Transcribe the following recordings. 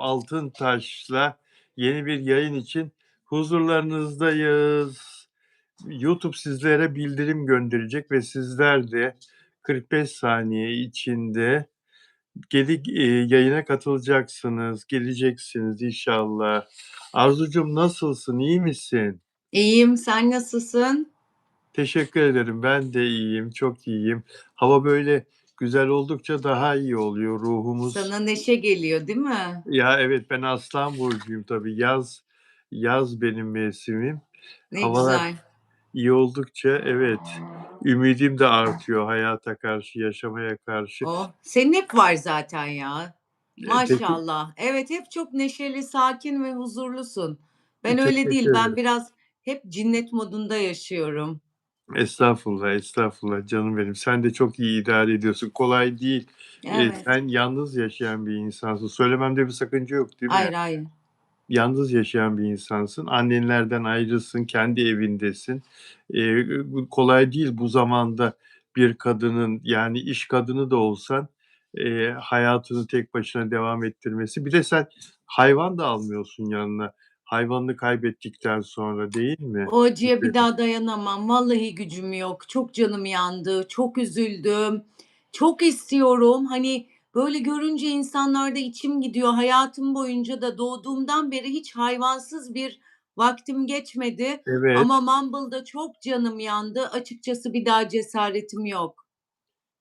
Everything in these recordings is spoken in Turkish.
Altıntaş'la yeni bir yayın için huzurlarınızdayız. YouTube sizlere bildirim gönderecek ve sizler de 45 saniye içinde yayına katılacaksınız, geleceksiniz inşallah. Arzucuğum nasılsın, iyi misin? İyiyim, sen nasılsın? Teşekkür ederim. Ben de iyiyim, çok iyiyim. Hava böyle güzel oldukça daha iyi oluyor ruhumuz. Sana neşe geliyor, değil mi? Ya evet ben Aslan burcuyum tabii. Yaz benim mevsimim. Ne Havalar güzel. iyi oldukça evet ümidim de artıyor hayata karşı, yaşamaya karşı. Oh, senin hep var zaten ya. Peki Maşallah. Evet, hep çok neşeli, sakin ve huzurlusun. Ben öyle değil. teşekkür Ben ederim. biraz hep cinnet modunda yaşıyorum. Estağfurullah, estağfurullah canım benim. Sen de çok iyi idare ediyorsun. Kolay değil. Evet. Sen yalnız yaşayan bir insansın. Söylememde bir sakınca yok, değil mi? Hayır, hayır. Yalnız yaşayan bir insansın. Annenlerden ayrısın, kendi evindesin. Bu kolay değil bu zamanda bir kadının, yani iş kadını da olsan, hayatını tek başına devam ettirmesi. Bir de sen hayvan da almıyorsun yanına. Hayvanını kaybettikten sonra, değil mi? O acıya bir daha dayanamam. Vallahi gücüm yok. Çok canım yandı. Çok üzüldüm. Çok istiyorum. Hani böyle görünce insanlarda içim gidiyor. Hayatım boyunca da doğduğumdan beri hiç hayvansız bir vaktim geçmedi. Ama Evet. Mumble'da çok canım yandı. Açıkçası bir daha cesaretim yok.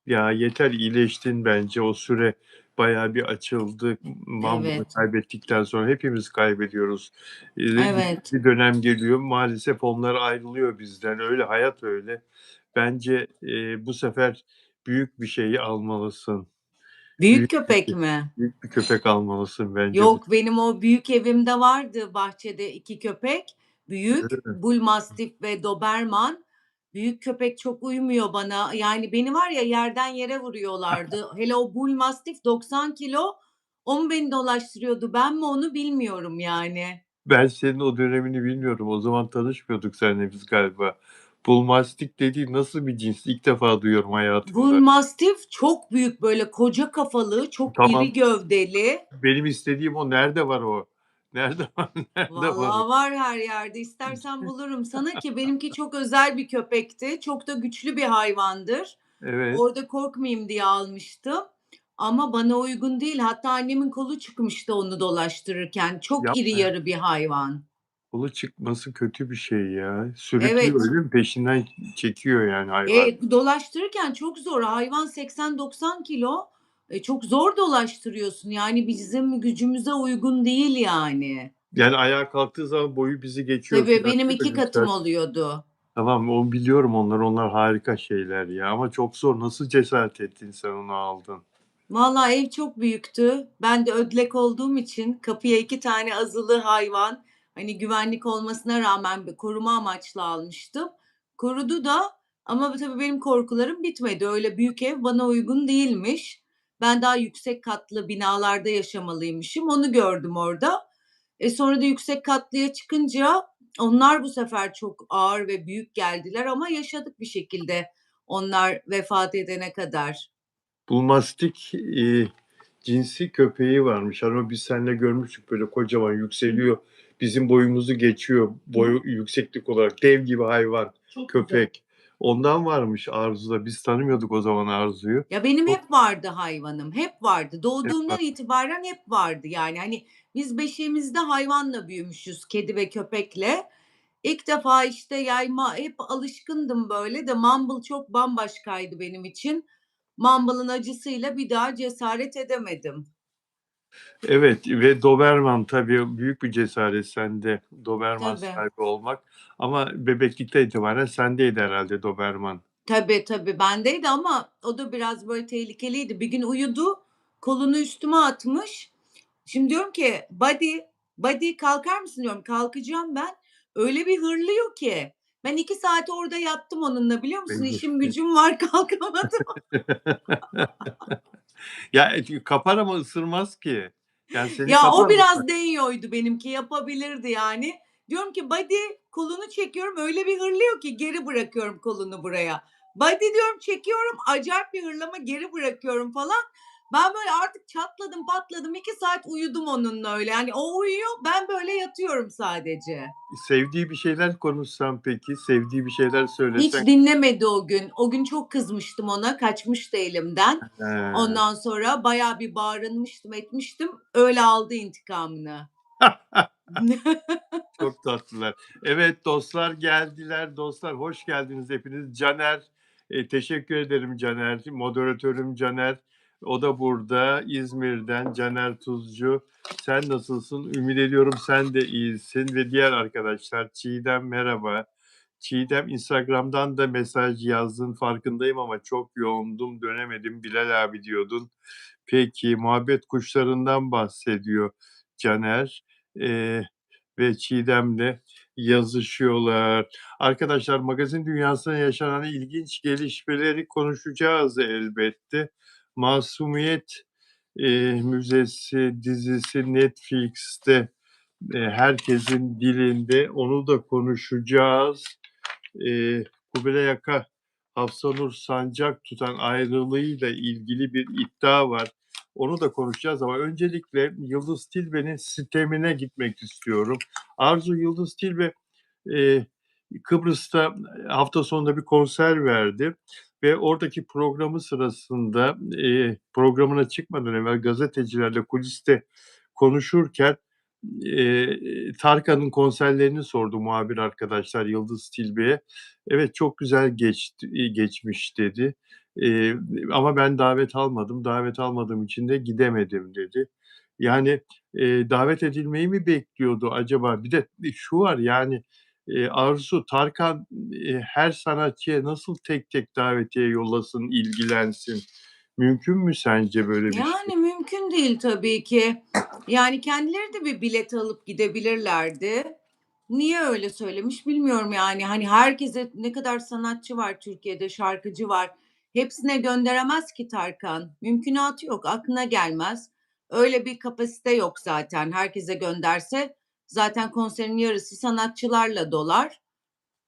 Ya, yeter, iyileştin bence. O süre bayağı bir açıldı. Mumble'ı Evet. kaybettikten sonra hepimiz kaybediyoruz. Evet. Bir dönem geliyor, maalesef onlar ayrılıyor bizden. Öyle, hayat öyle. Bence, bu sefer büyük bir şeyi almalısın. Büyük Büyük bir köpek mi? büyük bir köpek almalısın bence bu Yok, benim o büyük evimde vardı bahçede 2 köpek. Büyük, sefer. Bull Mastiff ve Doberman. Büyük köpek çok uymuyor bana. Yani beni var ya yerden yere vuruyorlardı. Hele o Bull Mastiff 90 kilo. O mu beni dolaştırıyordu, ben mi onu bilmiyorum yani. Ben senin o dönemini bilmiyorum. O zaman tanışmıyorduk seninle biz galiba. Bull Mastiff dediğin nasıl bir cins? İlk defa duyuyorum Bull hayatımda. Mastiff çok büyük, böyle koca kafalı, çok iri Tamam. gövdeli. Benim istediğim o. Nerede var o? Nerede var? Nerede var o? Vallahi var her yerde. İstersen bulurum sana ki benimki çok özel bir köpekti. Çok da güçlü bir hayvandır. Evet. Orada korkmayayım diye almıştım. Ama bana uygun değil. Hatta annemin kolu çıkmıştı onu dolaştırırken. Çok iri Yapma ya. yarı bir hayvan. Kolu çıkması kötü bir şey ya. Sürüklüyor Evet. öyle mi? Peşinden çekiyor yani hayvan. Dolaştırırken çok zor. Hayvan 80-90 kilo. Çok zor dolaştırıyorsun. Yani bizim gücümüze uygun değil yani. Yani ayağa kalktığı zaman boyu bizi geçiyor Tabii filan benim değil mi? 2 katım oluyordu. Tamam, o biliyorum onları. Onlar harika şeyler ya ama çok zor. Nasıl cesaret ettin sen onu aldın? Vallahi ev çok büyüktü. Ben de ödlek olduğum için kapıya 2 tane azılı hayvan, hani, güvenlik olmasına rağmen koruma amaçlı almıştım. Korudu da ama tabii benim korkularım bitmedi. Öyle büyük ev bana uygun değilmiş. Ben daha yüksek katlı binalarda yaşamalıymışım. Onu gördüm orada. Sonra da yüksek katlıya çıkınca onlar bu sefer çok ağır ve büyük geldiler ama yaşadık bir şekilde onlar vefat edene kadar. Bull Mastiff, cinsi köpeği varmış. Hani biz seninle görmüştük, böyle kocaman yükseliyor. Bizim boyumuzu geçiyor boyu yükseklik olarak. Dev gibi hayvan, Çok güzel. köpek. Ondan varmış Arzu'da. Biz tanımıyorduk o zaman Arzu'yu. Ya, benim Çok hep vardı hayvanım, hep vardı. hep Doğduğumdan var. itibaren hep vardı yani. Hani, biz beşiğimizde hayvanla büyümüşüz, kedi ve köpekle. İlk defa, işte, yayma hep alışkındım böyle de Mumble çok bambaşkaydı benim için. Mumble'ın acısıyla bir daha cesaret edemedim. Evet ve Doberman tabii büyük bir cesaret sende Doberman Tabii. sahibi olmak ama bebeklikten itibaren sendeydi herhâlde Doberman. Tabii, tabii bendeydi ama o da biraz böyle tehlikeliydi. Bir gün uyudu, kolunu üstüme atmış. Şimdi diyorum ki "Buddy kalkar mısın?" diyorum. Kalkacağım ben. Öyle bir hırlıyor ki. Ben 2 saat orada yattım onunla biliyor musun? İşim gücüm var kalkamadım. Ya, kapar ama ısırmaz ki. Yani seni Ya o kapar mı? biraz deniyordu benimki yapabilirdi yani. Diyorum ki "Buddy" kolunu çekiyorum öyle bir hırlıyor ki geri bırakıyorum kolunu buraya. "Buddy" diyorum çekiyorum acayip bir hırlama geri bırakıyorum falan. Ben böyle artık çatladım patladım 2 saat uyudum onunla öyle. Yani o uyuyor, ben böyle yatıyorum sadece. Sevdiği bir şeyler konuşsan peki, sevdiği bir şeyler Hiç söylesen. dinlemedi o gün. O gün çok kızmıştım ona, kaçmıştı elimden. He. Ondan sonra bayağı bir bağırınmıştım, etmiştim. Öyle aldı intikamını. Çok tatlılar. Evet, dostlar geldiler. Dostlar hoş geldiniz hepiniz. Caner, teşekkür ederim Caner. Moderatörüm Caner. O da burada İzmir'den Caner Tuzcu. Sen nasılsın? Ümit ediyorum sen de iyisin ve diğer arkadaşlar Çiğdem merhaba. Çiğdem Instagram'dan da mesaj yazdın farkındayım ama çok yoğundum dönemedim Bilal abi diyordun. Peki muhabbet kuşlarından bahsediyor Caner. Eee ve Çiğdem'le yazışıyorlar. Arkadaşlar magazin dünyasında yaşanan ilginç gelişmeleri konuşacağız elbette. Masumiyet Müzesi dizisi Netflix'te herkesin dilinde onu da konuşacağız. Kubilay Aka, Hafsanur Sancak tutan ayrılığıyla ilgili bir iddia var. Onu da konuşacağız ama öncelikle Yıldız Tilbe'nin sitemine gitmek istiyorum. Arzu Yıldız Tilbe eee, Kıbrıs'ta hafta sonunda bir konser verdi ve oradaki programı sırasında programına çıkmadan evvel gazetecilerle kuliste konuşurken Tarkan'ın konserlerini sordu muhabir arkadaşlar Yıldız Tilbe'ye. Evet, çok güzel geçmiş dedi. Eee, ama ben davet almadım. Davet almadığım için de gidemedim dedi. Yani, davet edilmeyi mi bekliyordu acaba? Bir de şu var yani, Arzu, Tarkan, her sanatçıya nasıl tek tek davetiye yollasın, ilgilensin? Mümkün mü sence böyle bir şey? Yani mümkün değil tabii ki. Yani kendileri de bir bilet alıp gidebilirlerdi. Niye öyle söylemiş bilmiyorum yani. Hani herkese ne kadar sanatçı var Türkiye'de, şarkıcı var. Hepsine gönderemez ki Tarkan. Mümkünatı yok, aklına gelmez. Öyle bir kapasite yok zaten. Herkese gönderse zaten konserin yarısı sanatçılarla dolar.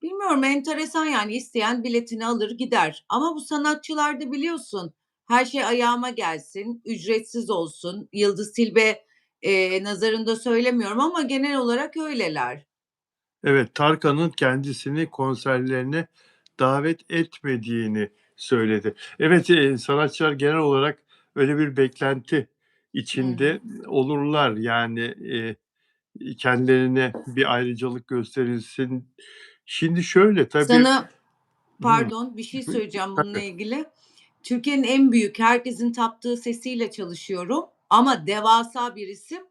Bilmiyorum, enteresan yani isteyen biletini alır gider. Ama bu sanatçılarda biliyorsun her şey ayağıma gelsin, ücretsiz olsun. Yıldız Tilbe, nazarında söylemiyorum ama genel olarak öyleler. Evet, Tarkan'ın kendisini konserlerine davet etmediğini söyledi. Evet, sanatçılar genel olarak öyle bir beklenti Hı hı. içinde olurlar. Yani, kendilerine bir ayrıcalık gösterilsin. Şimdi şöyle tabii. Sana Hımm. pardon, bir şey söyleyeceğim bununla Tabii. ilgili. Türkiye'nin en büyük, herkesin taptığı sesiyle çalışıyorum ama devasa bir isim.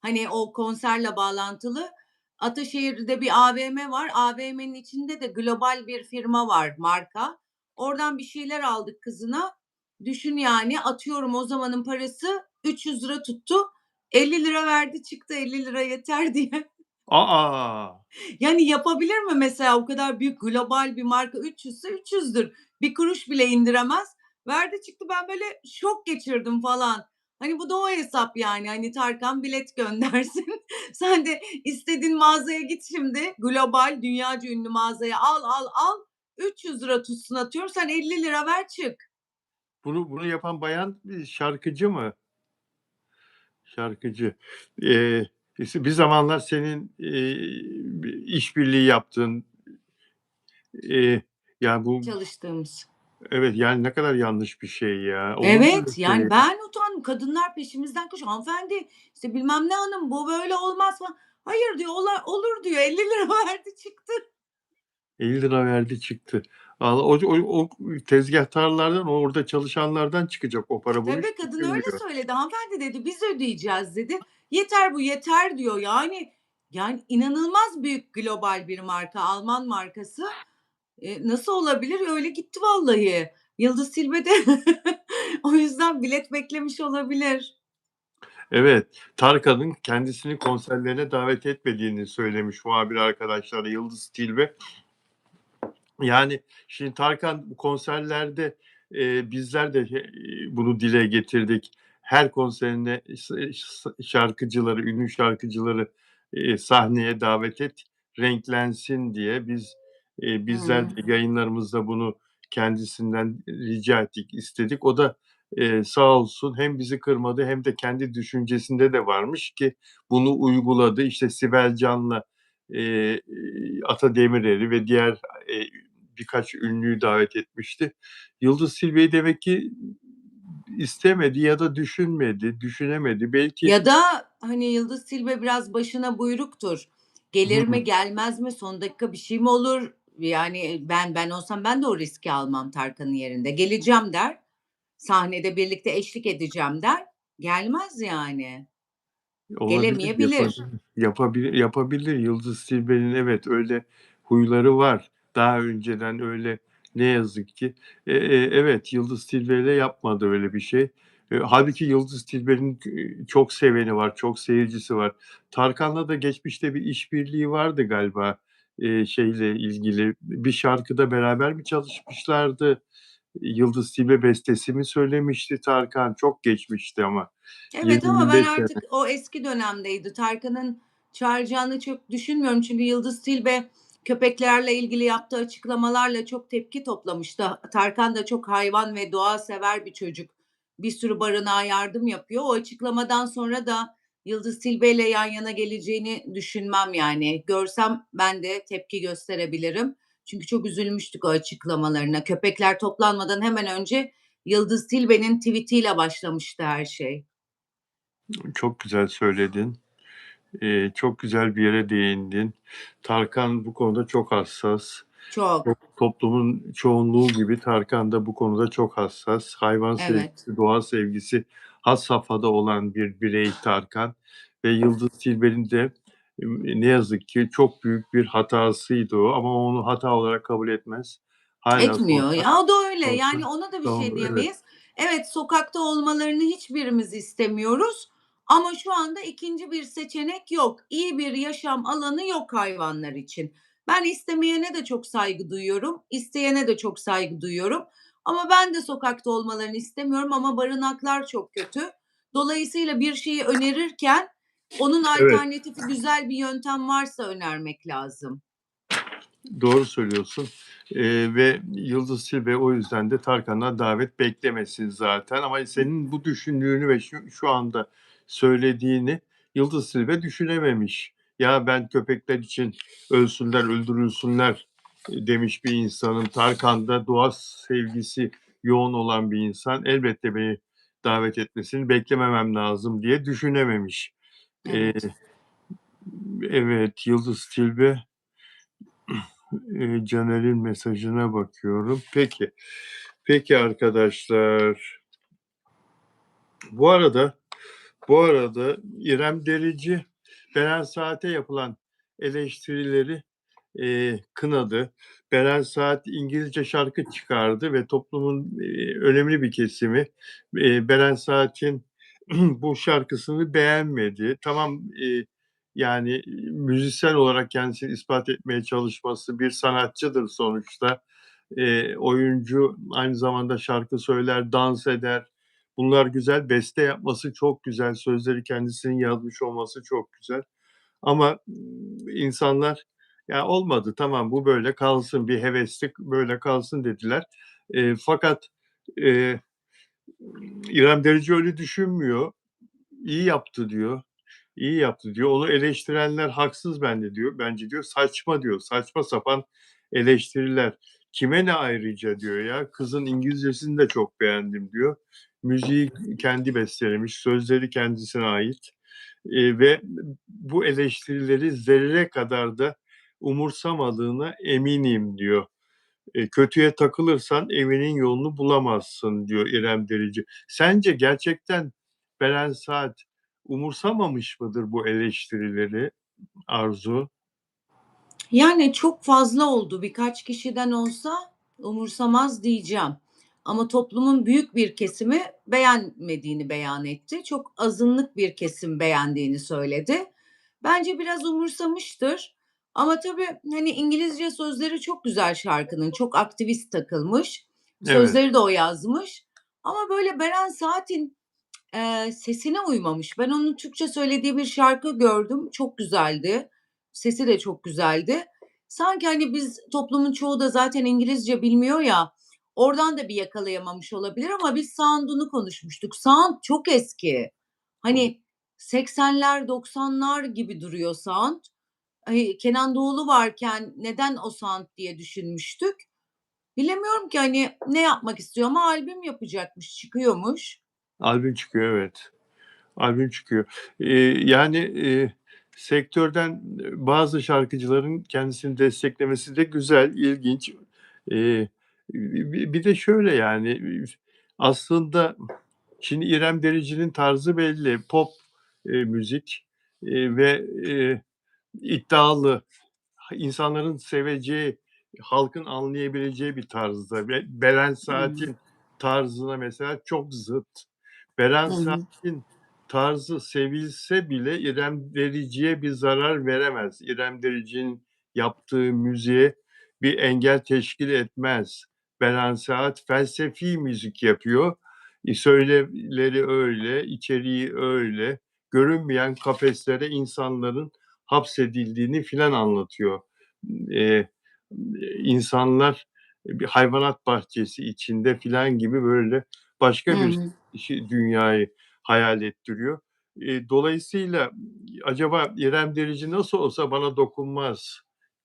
Hani, o konserle bağlantılı. Ataşehir'de bir AVM var. AVM'nin içinde de global bir firma var, marka. Oradan bir şeyler aldık kızına. Düşün yani, atıyorum o zamanın parası ₺300 tuttu. ₹50 verdi çıktı, ₹50 yeter diye. A! Yani yapabilir mi mesela o kadar büyük global bir marka 300'se 300'dür. Bir kuruş bile indiremez. Verdi çıktı ben böyle şok geçirdim falan. Hani bu da o hesap yani. Hani Tarkan bilet göndersin. Sen de istediğin mağazaya git şimdi. Global dünyaca ünlü mağazaya al. ₹300 tutsun atıyorum. Sen ₹50 ver çık. Bunu yapan bayan şarkıcı mı? Şarkıcı. Eee, bir zamanlar senin, işbirliği yaptığın, ya bu. Çalıştığımız. Evet, yani ne kadar yanlış bir şey ya. Olur mu öyle Evet, şey yani ya? ben utandım. Kadınlar peşimizden koşuyor. "Hanımefendi, işte, bilmem ne hanım, bu böyle olmaz." falan. "Hayır." diyor, olur." diyor. ₹50 verdi çıktı. ₹50 verdi çıktı. Valla o tezgâhtarlardan, orada çalışanlardan çıkacak o para. Bunu Tabii, hiç kadın öyle düşünmüyor. söyledi. "Hanımefendi" dedi, "biz ödeyeceğiz." dedi. "Yeter bu, yeter." diyor. Yani inanılmaz büyük global bir marka, Alman markası. Nasıl olabilir? Öyle gitti vallahi. Yıldız Tilbe de o yüzden bilet beklemiş olabilir. Evet, Tarkan'ın kendisini konserlerine davet etmediğini söylemiş muhabir arkadaşlar Yıldız Tilbe. Yani, şimdi Tarkan bu konserlerde, bizler de bunu dile getirdik. Her konserine şarkıcıları, ünlü şarkıcıları, sahneye davet et, renklensin diye bizler Hıı. de yayınlarımızda bunu kendisinden rica ettik, istedik. O da Sağ olsun hem bizi kırmadı hem de kendi düşüncesinde de varmış ki bunu uyguladı. İşte Sibel Can'la, Ata Demirer'i ve diğer, eee, birkaç ünlüyü davet etmişti. Yıldız Tilbe'yi demek ki istemedi ya da düşünmedi, düşünemedi. Belki. Ya da, hani, Yıldız Tilbe biraz başına buyruktur. Gelir mi, Hıı. gelmez mi, son dakika bir şey mi olur? Yani, ben olsam ben de o riski almam Tarkan'ın yerinde. "Geleceğim." der, sahnede birlikte eşlik edeceğim der. Gelmez yani. Olabilir, Gelemeyebilir. yapabilir. Yıldız Tilbe'nin evet, öyle huyları var. Daha önceden öyle ne yazık ki. Evet, Yıldız Tilbe'yle yapmadı öyle bir şey. Hâlbuki Yıldız Tilbe'nin çok seveni var, çok seyircisi var. Tarkan'la da geçmişte bir işbirliği vardı galiba, şeyle ilgili. Bir şarkıda beraber mi çalışmışlardı? Yıldız Tilbe bestesi mi söylemişti Tarkan? Çok geçmişti ama. Evet ama ben 20-25 sene. artık o eski dönemdeydi. Tarkan'ın çağıracağını çok düşünmüyorum. Çünkü Yıldız Tilbe köpeklerle ilgili yaptığı açıklamalarla çok tepki toplamıştı. Tarkan da çok hayvan ve doğa sever bir çocuk. Bir sürü barınağa yardım yapıyor. O açıklamadan sonra da Yıldız Tilbe'yle yan yana geleceğini düşünmem yani. Görsem ben de tepki gösterebilirim. Çünkü çok üzülmüştük o açıklamalarına. Köpekler toplanmadan hemen önce Yıldız Tilbe'nin tweetiyle başlamıştı her şey. Çok güzel söyledin. Çok güzel bir yere değindin. Tarkan bu konuda çok hassas. Çok. Toplumun çoğunluğu gibi Tarkan da bu konuda çok hassas. Hayvan Evet. sevgisi, doğa sevgisi had safhada olan bir birey Tarkan ve Yıldız Tilbe'nin de, ne yazık ki çok büyük bir hatasıydı o ama onu hata olarak kabul etmez. Hâlâ Etmiyor. sonuna Ya, o da öyle. sonuna Yani ona da bir şey tamam, evet. diyemeyiz. Evet, sokakta olmalarını hiçbirimiz istemiyoruz ama şu anda ikinci bir seçenek yok. İyi bir yaşam alanı yok hayvanlar için. Ben istemeyene de çok saygı duyuyorum, isteyene de çok saygı duyuyorum ama ben de sokakta olmalarını istemiyorum ama barınaklar çok kötü. Dolayısıyla bir şeyi önerirken onun Evet. alternatifi güzel bir yöntem varsa önermek lazım. Doğru söylüyorsun, ve Yıldız Tilbe o yüzden de Tarkan'dan davet beklemesin zaten ama senin bu düşündüğünü ve şu anda söylediğini Yıldız Tilbe düşünememiş. "Ya, ben köpekler için ölsünler, öldürülsünler." Demiş bir insanım. Tarkan da doğa sevgisi yoğun olan bir insan. Elbette beni davet etmesini beklememem lazım diye düşünememiş. Eee, Evet. evet, Yıldız Tilbe. Caner'in mesajına bakıyorum. Peki. Peki arkadaşlar. Bu arada İrem Derici, Beren Saat'e yapılan eleştirileri, kınadı. Beren Saat İngilizce şarkı çıkardı ve toplumun, önemli bir kesimi, Beren Saat'in bu şarkısını beğenmedi. Tamam, yani, müzisyen olarak kendisini ispat etmeye çalışması, bir sanatçıdır sonuçta. Oyuncu, aynı zamanda şarkı söyler, dans eder. Bunlar güzel. Beste yapması çok güzel. Sözleri kendisinin yazmış olması çok güzel. Ama, insanlar, "Ya, olmadı, tamam, bu böyle kalsın, bir heveslik böyle kalsın." dediler. Fakat, eee, İrem Derici öyle düşünmüyor. "İyi yaptı." diyor. "İyi yaptı." diyor. Onu eleştirenler haksız bence diyor. "Saçma." diyor. "Saçma sapan eleştiriler. Kime ne ayrıca?" diyor ya. "Kızın İngilizcesini de çok beğendim." diyor. Müziği kendi bestelemiş, sözleri kendisine ait, ve bu eleştirileri zerre kadar da umursamadığına eminim diyor. "Kötüye takılırsan evinin yolunu bulamazsın." diyor İrem Derici. Sence gerçekten Beren Saat umursamamış mıdır bu eleştirileri Arzu? Yani çok fazla oldu. Birkaç kişiden olsa umursamaz diyeceğim. Ama toplumun büyük bir kesimi beğenmediğini beyan etti. Çok azınlık bir kesim beğendiğini söyledi. Bence biraz umursamıştır. Ama tabii, hani, İngilizce sözleri çok güzel şarkının. Çok aktivist takılmış. Evet, Sözleri de o yazmış. Ama böyle Beren Saat'in sesine uymamış. Ben onun Türkçe söylediği bir şarkı gördüm. Çok güzeldi. Sesi de çok güzeldi. Sanki, hani, biz toplumun çoğu da zaten İngilizce bilmiyor ya, Oradan da bir yakalayamamış olabilir ama biz sound'unu konuşmuştuk. Sound çok eski. Hani 80'ler 90'lar gibi duruyor sound. Kenan Doğulu varken neden o sound diye düşünmüştük. Bilemiyorum ki, hani, ne yapmak istiyor ama albüm yapacakmış, çıkıyormuş. Albüm çıkıyor, evet. Albüm çıkıyor. Yani, sektörden, bazı şarkıcıların kendisini desteklemesi de güzel, ilginç. Bir de şöyle yani, aslında şimdi İrem Derici'nin tarzı belli. Pop, müzik, ve, iddialı, insanların seveceği, halkın anlayabileceği bir tarzda ve Beren Hımm. Saat'in tarzına mesela çok zıt. Beren Hı hı. Saat'in tarzı sevilse bile İrem Derici'ye bir zarar veremez. İrem Derici'nin yaptığı müziğe bir engel teşkil etmez. Beren Saat felsefi müzik yapıyor. Söylemleri öyle, içeriği öyle. Görünmeyen kafeslere insanların hapsedildiğini filan anlatıyor. Eee, insanlar bir hayvanat bahçesi içinde filan gibi böyle Hı başka bir hı. dünyayı hayal ettiriyor. Dolayısıyla acaba İrem Derici nasıl olsa bana dokunmaz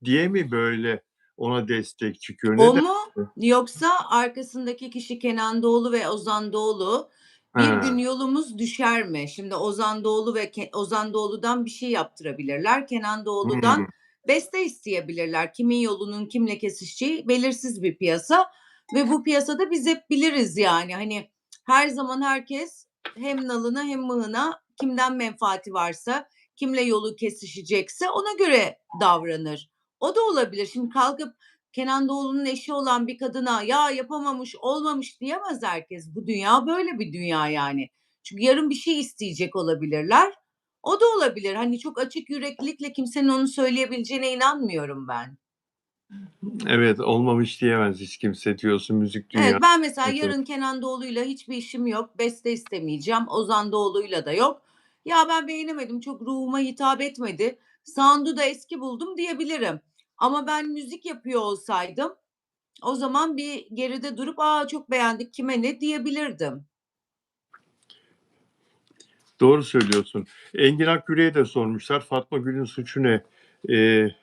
diye mi böyle ona destek çıkıyor? Ne O dersin? mu yoksa arkasındaki kişi Kenan Doğulu ve Ozan Doğulu, bir gün Ha. yolumuz düşer mi? Şimdi Ozan Doğulu ve Ozan Doğulu'dan bir şey yaptırabilirler. Kenan Hımm. Doğulu'dan beste isteyebilirler. Kimin yolunun kimle kesişeceği belirsiz bir piyasa ve bu piyasada biz hep biliriz yani. Hani, her zaman herkes hem nalına hem mıhına kimden menfaati varsa, kimle yolu kesişecekse ona göre davranır. O da olabilir. Şimdi kalkıp Kenan Doğulu'nun eşi olan bir kadına ya yapamamış, olmamış diyemez herkes. Bu dünya böyle bir dünya yani. Çünkü yarın bir şey isteyecek olabilirler. O da olabilir. Hani çok açık yüreklilikle kimsenin onu söyleyebileceğine inanmıyorum ben. Evet, olmamış diyemez hiç kimse diyorsun müzik Evet, ben mesela dünyasında. yarın Kenan Doğulu'yla hiçbir işim yok. Beste istemeyeceğim. Ozan Doğulu'yla da yok. Ya ben beğenemedim, çok ruhuma hitap etmedi. Sound'u da eski buldum diyebilirim. Ama ben müzik yapıyor olsaydım o zaman bir geride durup, "A, çok beğendik, kime ne?" diyebilirdim. Doğru söylüyorsun. Engin Akgürel'e de sormuşlar. Fatma Gül'ün Suçu Ne?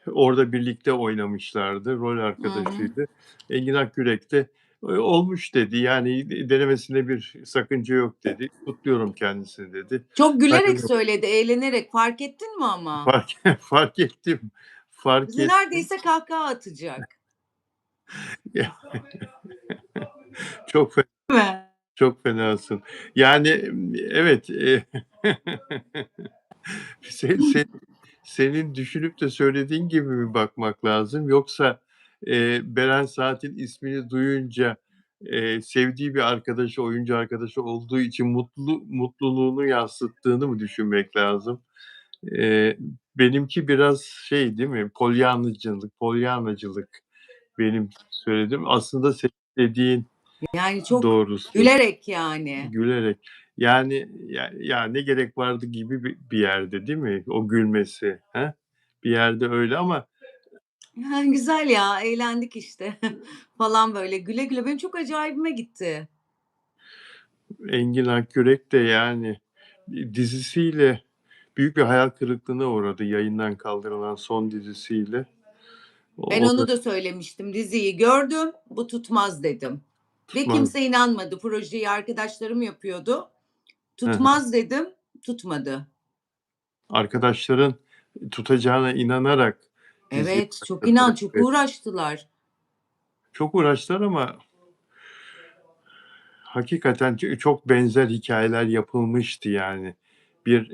Orada birlikte oynamışlardı. Rol Hı hı. arkadaşıydı. Engin Akgürek de "Olmuş." dedi. Yani "Denemesinde bir sakınca yok." dedi. "Kutluyorum kendisini." dedi. Çok gülerek Hayırlı söyledi, eğlenerek. Fark ettin mi ama? fark fark ettim, fark Bizi ettim. neredeyse kahkaha atacak. Çok fe Değil mi? çok fenasın. Yani, evet, se senin düşünüp de söylediğin gibi mi bakmak lazım yoksa, Beren Saat'in ismini duyunca, sevdiği bir arkadaşı, oyuncu arkadaşı olduğu için mutluluğunu yansıttığını mı düşünmek lazım? Eee, benimki biraz şey değil mi, polyanacılık benim söylediğim. Aslında senin dediğin Yani çok doğrusu. gülerek yani. Gülerek. Yani, ya, ne gerek vardı gibi bir yerde değil mi o gülmesi, he? Bir yerde öyle ama Güzel ya, eğlendik işte falan böyle güle güle. Benim çok acayibime gitti. Engin Akyürek de yani, dizisiyle büyük bir hayal kırıklığına uğradı yayından kaldırılan son dizisiyle. Ben O da onu da söylemiştim. Diziyi gördüm, bu tutmaz dedim. Ve tutmaz. kimse inanmadı. Projeyi arkadaşlarım yapıyordu. Hı hı. Tutmaz dedim, tutmadı. Arkadaşların tutacağına inanarak diziye Evet, çok başladılar. çok Evet. uğraştılar. Çok uğraştılar ama hakikaten çok benzer hikâyeler yapılmıştı yani. Bir,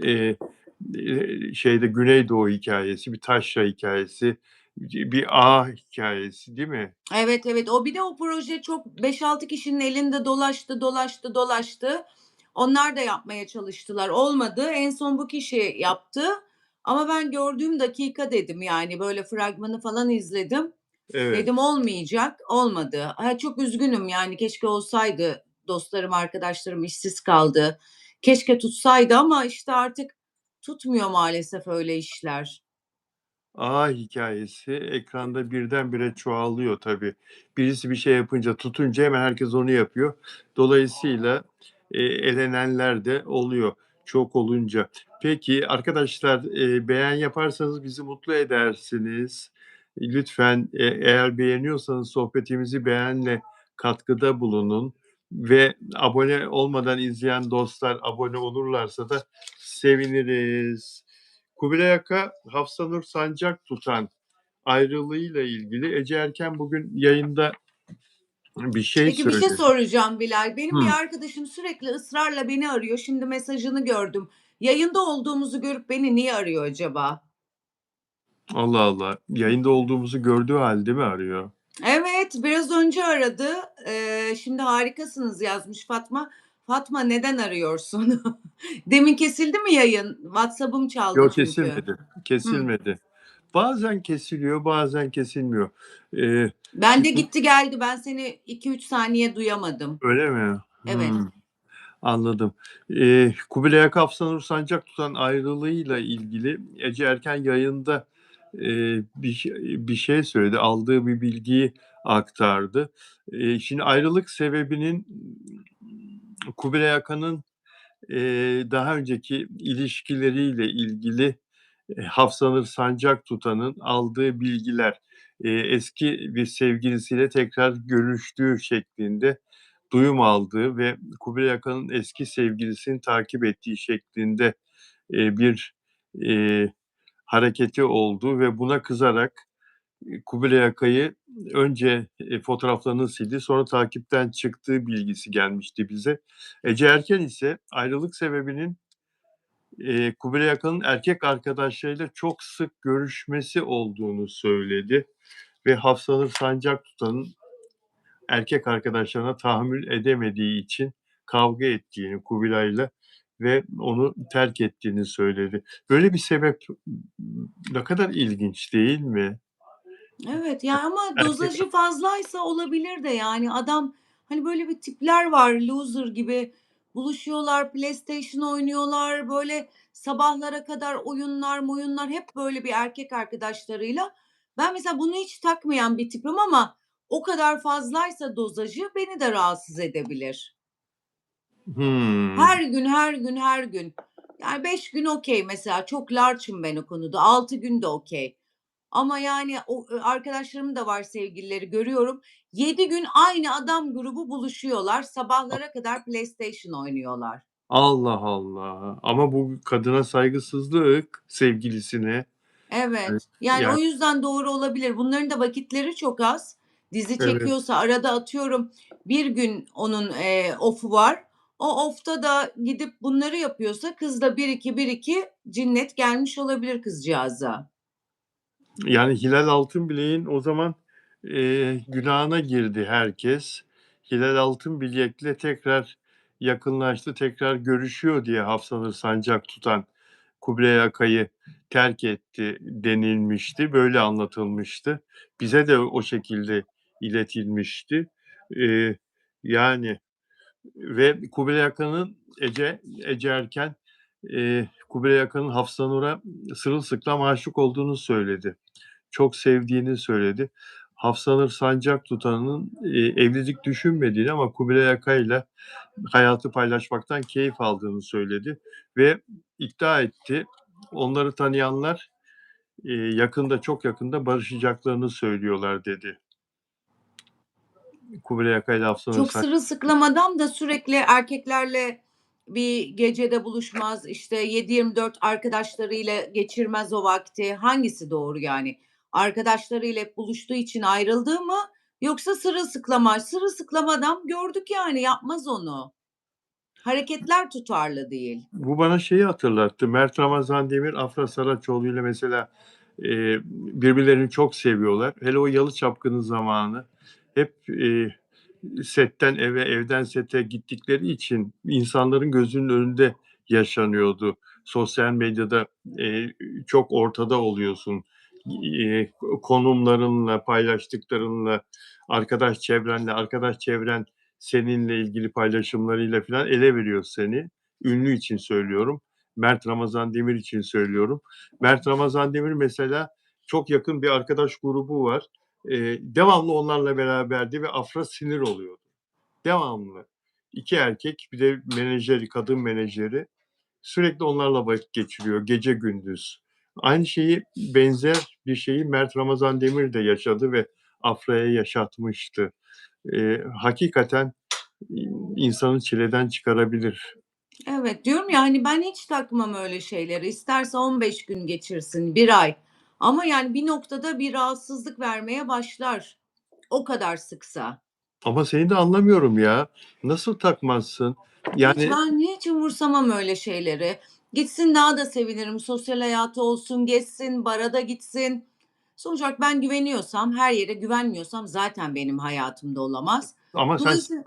şeyde Güneydoğu hikâyesi, bir taşra hikâyesi, bir ağa hikâyesi değil mi? Evet, evet. Bir de o proje çok 5-6 kişinin elinde dolaştı, dolaştı, dolaştı. Onlar da yapmaya çalıştılar. Olmadı. En son bu kişi yaptı. Ama ben gördüğüm dakika dedim yani böyle fragmanı falan izledim. Evet, Dedim olmayacak, olmadı. Çok üzgünüm yani keşke olsaydı. Dostlarım, arkadaşlarım işsiz kaldı. Keşke tutsaydı ama işte artık tutmuyor maalesef öyle işler. Ağa hikâyesi ekranda birdenbire çoğalıyor tabii. Birisi bir şey yapınca, tutunca hemen herkes onu yapıyor. Dolayısıyla, elenenler de oluyor çok olunca. Peki arkadaşlar, beğen yaparsanız bizi mutlu edersiniz. Lütfen, eğer beğeniyorsanız sohbetimizi beğenle katkıda bulunun ve abone olmadan izleyen dostlar abone olurlarsa da seviniriz. Kubilay Aka, Hafsanur Sancaktutan ayrılığıyla ilgili Ece Erken bugün yayında bir şey Peki bir şey söyledi. soracağım Bilal. Benim bir Hıı. arkadaşım sürekli ısrarla beni arıyor. Şimdi mesajını gördüm. Yayında olduğumuzu görüp beni niye arıyor acaba? Allah Allah. Yayında olduğumuzu gördüğü hâlde mi arıyor? Evet, biraz önce aradı. Şimdi harikasınız yazmış Fatma. Fatma neden arıyorsun? Demin kesildi mi yayın? WhatsApp'ım çaldı Yok, çünkü. kesilmedi, Hıh. kesilmedi. Bazen kesiliyor, bazen kesilmiyor. Bende Bizim gitti geldi. Ben seni 2-3 saniye duyamadım. Öyle mi? Evet. Hımm. Anladım. Kubilay Aka Hafsanur Sancaktutan ayrılığıyla ilgili Ece Erken yayında, bir şey söyledi, aldığı bir bilgiyi aktardı. Şimdi ayrılık sebebinin Kubilay Akan'ın, daha önceki ilişkileriyle ilgili, Hafsanur Sancaktutan'ın aldığı bilgiler, eski bir sevgilisiyle tekrar görüştüğü şeklinde duyum aldığı ve Kubilay Akan'ın eski sevgilisini takip ettiği şeklinde, bir, eee, hareketi olduğu ve buna kızarak, Kubilay Aka'yı önce, fotoğraflarını sildi, sonra takipten çıktığı bilgisi gelmişti bize. Ece Erken ise ayrılık sebebinin, Kubilay Akan'ın erkek arkadaşlarıyla çok sık görüşmesi olduğunu söyledi ve Hafsanur Sancaktutan'ın erkek arkadaşlarına tahammül edemediği için kavga ettiğini Kubilay'la ve onu terk ettiğini söyledi. Böyle bir sebep ne kadar ilginç değil mi? Evet, ya, ama Erkek dozajı fazlaysa olabilir de, yani, adam, hani, böyle bir tipler var loser gibi buluşuyorlar, PlayStation oynuyorlar, böyle sabahlara kadar oyunlar moyunlar hep böyle bir erkek arkadaşlarıyla. Ben mesela bunu hiç takmayan bir tipim ama o kadar fazlaysa dozajı beni de rahatsız edebilir. Hımm. Her gün, her gün, her gün. Yani 5 gün okay mesela, çok large'ım ben o konuda. 6 gün de okay. Ama yani o, arkadaşlarımın da var sevgilileri görüyorum. 7 gün aynı adam grubu buluşuyorlar. Sabahlara kadar PlayStation oynuyorlar. Allah Allah! Ama bu kadına saygısızlık, sevgilisine. Evet, Evet. Yani o yani yüzden doğru olabilir. Bunların da vakitleri çok az. Dizi evet. çekiyorsa arada atıyorum bir gün onun, off'u var. O off'ta da gidip bunları yapıyorsa kız da bir iki cinnet gelmiş olabilir kızcağıza. Yani Hilal Altınbilek'in o zaman, günahına girdi herkes. Hilal Altınbilek'le tekrar yakınlaştı, tekrar görüşüyor diye Hafsanur Sancaktutan Kubilay Aka'yı terk etti denilmişti. Böyle anlatılmıştı. Bize de o şekilde iletilmişti. Eee, yani ve Kubilay Akan'ın Ece Erken, Kubilay Akan'ın Hafsanur'a sırılsıklam aşık olduğunu söyledi. Çok sevdiğini söyledi. Hafsanur Sancaktutan'ın, evlilik düşünmediğini ama Kubilay Aka'yla hayatı paylaşmaktan keyif aldığını söyledi ve iddia etti. Onları tanıyanlar, yakında, çok yakında barışacaklarını söylüyorlar dedi. Kubilay Aka'yla Hafsanur Çok sırılsıklam adam da sürekli erkeklerle bir gecede buluşmaz, işte 7/24 arkadaşlarıyla geçirmez o vakti. Hangisi doğru yani? Arkadaşlarıyla hep buluştuğu için ayrıldığı mı yoksa sırılsıklama? Sırılsıklam adam gördük yani yapmaz onu. Hareketler tutarlı değil. Bu bana şeyi hatırlattı. Mert Ramazan Demir, Afra Saraçoğlu'yla mesela, birbirlerini çok seviyorlar. Hele o Yalı Çapkını zamanı hep, setten eve, evden sete gittikleri için insanların gözünün önünde yaşanıyordu. Sosyal medyada, çok ortada oluyorsun. Konumlarınla, paylaştıklarınla, arkadaş çevren seninle ilgili paylaşımlarıyla filan ele veriyor seni. Ünlü için söylüyorum. Mert Ramazan Demir için söylüyorum. Mert Ramazan Demir mesela çok yakın bir arkadaş grubu var. Devamlı onlarla beraberdi ve Afra sinir oluyordu. Devamlı. 2 erkek, bir de menajeri, kadın menajeri. Sürekli onlarla vakit geçiriyor gece gündüz. Aynı şeyi, benzer bir şeyi Mert Ramazan Demir de yaşadı ve Afra'ya yaşatmıştı. Hakikaten insanı çileden çıkarabilir. Evet, diyorum ya, hani, ben hiç takmam öyle şeyleri. İsterse 15 gün geçirsin, 1 ay ama, yani, bir noktada bir rahatsızlık vermeye başlar. O kadar sıksa. Ama seni de anlamıyorum ya. Nasıl takmazsın? Yani Ben hiç umursamam öyle şeyleri. Gitsin daha da sevinirim. Sosyal hayatı olsun, gezsin, bara da gitsin. Sonuç olarak ben güveniyorsam, her yere güvenmiyorsam zaten benim hayatımda olamaz. ama sen Dolayısıyla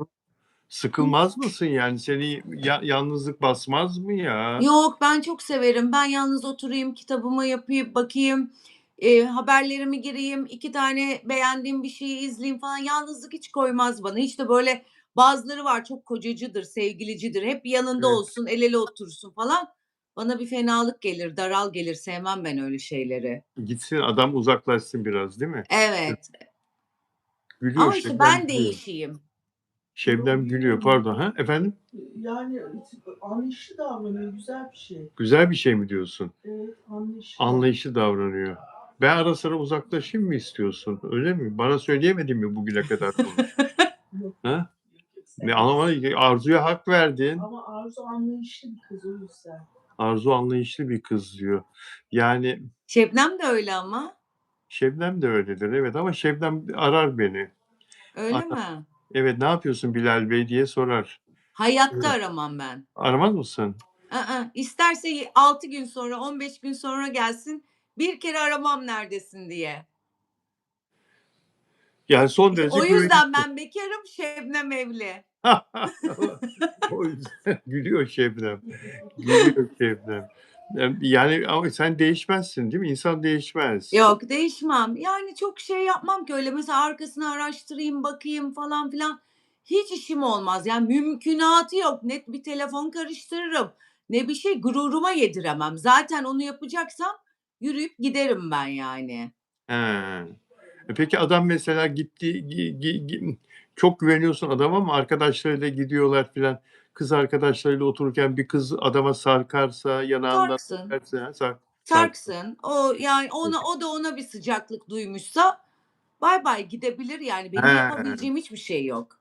sıkılmaz mısın yani? Seni yalnızlık basmaz mı ya? Yok, ben çok severim. Ben yalnız oturayım, kitabımı yapayım, bakayım, haberlerimi gireyim, 2 tane beğendiğim bir şeyi izleyeyim falan. Yalnızlık hiç koymaz bana. Hiç de böyle bazıları var çok kocacıdır, sevgilicidir. Hep yanında Evet. olsun, el ele otursun falan. Bana bir fenalık gelir, daral gelir. Sevmem ben öyle şeyleri. Gitsin adam uzaklaşsın biraz, değil mi? Evet. Gülüyor, Ama işte Şebnem ben gülüyor. değişeyim. Şebnem gülüyor, pardon. Ha, efendim? Yani anlayışlı davranıyor, güzel bir şey. Güzel bir şey mi diyorsun? Evet, anlayışlı. Anlayışlı davranıyor. Ben ara sıra uzaklaşayım mı istiyorsun? Öyle mi? Bana söyleyemedin mi bugüne kadar bunu? Yok, Ha? sen Ne ama Arzu'ya hak verdin. ama Arzu anlayışlı bir kız o yüzden. Arzu anlayışlı bir kız diyor. Yani Şebnem de öyle ama. Şebnem de öyledir, evet, ama Şebnem arar beni. Öyle Arar. mi? Evet, "Ne yapıyorsun Bilal Bey?" diye sorar. Hayatta Evet. aramam ben. Aramaz mısın? İsterse 6 gün sonra, 15 gün sonra gelsin, bir kere aramam neredesin diye. Yani son İşte derece o yüzden güvenilir. ben bekârım, Şebnem evli. O yüzden gülüyor Şebnem. Gülüyor Şebnem. Yani ama sen değişmezsin, değil mi? İnsan değişmez. Yok, değişmem. Yani çok şey yapmam ki öyle mesela arkasını araştırayım, bakayım falan filan. Hiç işim olmaz. Yani mümkünatı yok. Ne bir telefon karıştırırım, ne bir şey gururuma yediremem. Zaten onu yapacaksam yürüyüp giderim ben yani. He. Peki adam mesela gitti gi çok güveniyorsun adama ama arkadaşlarıyla gidiyorlar filan. Kız arkadaşlarıyla otururken bir kız adama sarkarsa, yanağından Sarksın. öperse, ha, sarksın. Sarksın. O, yani, o da ona bir sıcaklık duymuşsa baybay gidebilir yani. Benim He. yapabileceğim hiçbir şey yok.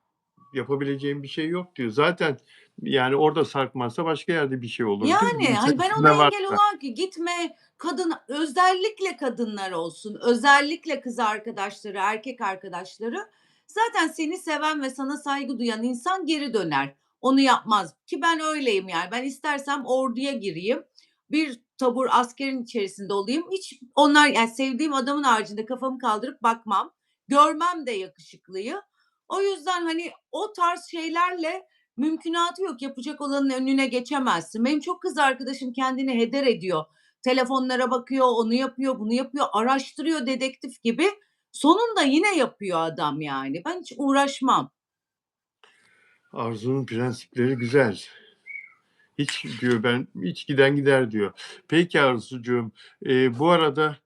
Yapabileceğim bir şey yok diyor. Zaten yani orada sarkmazsa başka yerde bir şey olur, değil mi? Yani, Bir hani, ben ona sertme engel varsa. olamam ki. Gitme, kadın özellikle kadınlar olsun, özellikle kız arkadaşları, erkek arkadaşları zaten seni seven ve sana saygı duyan insan geri döner. Onu yapmaz ki ben öyleyim yani. Ben istersem orduya gireyim, bir tabur askerin içerisinde olayım. Hiç onlar yani sevdiğim adamın haricinde kafamı kaldırıp bakmam. Görmem de yakışıklıyı. O yüzden, hani, o tarz şeylerle mümkünatı yok. Yapacak olanın önüne geçemezsin. Benim çok kız arkadaşım kendini heder ediyor. Telefonlara bakıyor, onu yapıyor, bunu yapıyor, araştırıyor dedektif gibi. Sonunda yine yapıyor adam yani. Ben hiç uğraşmam. Arzu'nun prensipleri güzel. Hiç diyor, ben hiç giden gider diyor. Peki Arzucuğum, bu arada,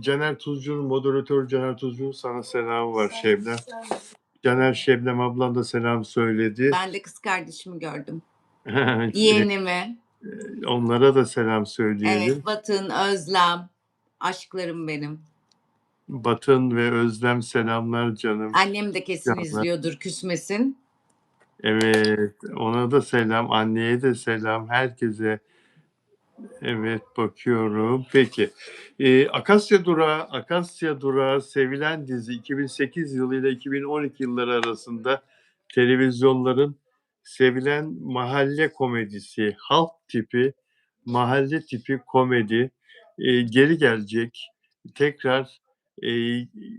Caner Tuzcu'nun, moderatör Caner Tuzcu'nun sana selamı var Şebnem. Caner, Şebnem ablan da selam söyledi. Ben de kız kardeşimi gördüm. Eee, Yeğenimi. onlara da selam söyleyelim. Evet, Batın, Özlem. Aşklarım benim. Batın ve Özlem selamlar canım. Annem de kesin Canlar. izliyordur, küsmesin. Evet, ona da selam, anneye de selam, herkese. Evet, bakıyorum. Peki. Akasya Durağı sevilen dizi 2008 yılıyla 2012 yılları arasında televizyonların sevilen mahalle komedisi, halk tipi, mahalle tipi komedi, geri gelecek. Tekrar,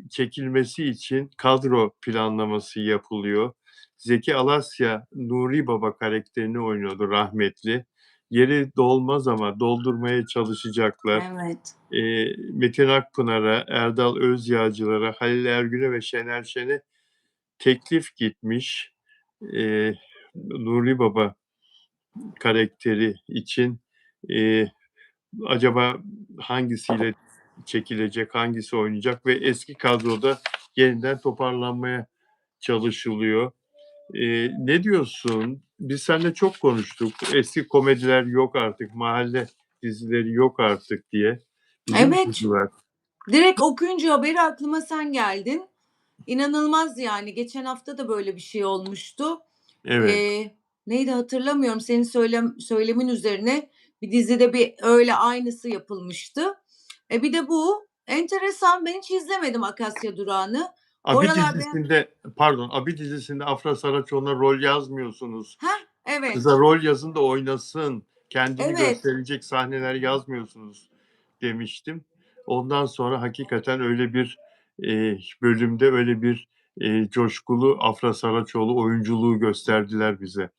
çekilmesi için kadro planlaması yapılıyor. Zeki Alasya, Nuri Baba karakterini oynuyordu rahmetli. Yeri dolmaz ama doldurmaya çalışacaklar. Evet. Metin Akpınar'a, Erdal Özyağcılar'a, Halil Ergün'e ve Şener Şen'e teklif gitmiş. Eee, Nuri Baba karakteri için. Eee, acaba hangisiyle çekilecek, hangisi oynayacak ve eski kadroda yeniden toparlanmaya çalışılıyor. Ne diyorsun? Biz seninle çok konuştuk. Eski komediler yok artık, mahalle dizileri yok artık diye. Bizim Evet. diziler. Direkt okuyunca haberi aklıma sen geldin. İnanılmaz yani. Geçen hafta da böyle bir şey olmuştu. Evet. Neydi hatırlamıyorum. Senin söylemin üzerine bir dizide bir öyle aynısı yapılmıştı. Bir de bu. Enteresan. Ben hiç izlemedim Akasya Durağı'nı. Bu Abi aralar ben dizisinde, pardon, Abi dizisinde Afra Saraçoğlu'na rol yazmıyorsunuz. Heh, Kıza evet. rol yazın da oynasın, kendini Evet. gösterecek sahneler yazmıyorsunuz demiştim. Ondan sonra hakikaten öyle bir bölümde öyle bir coşkulu Afra Saraçoğlu oyunculuğu gösterdiler bize.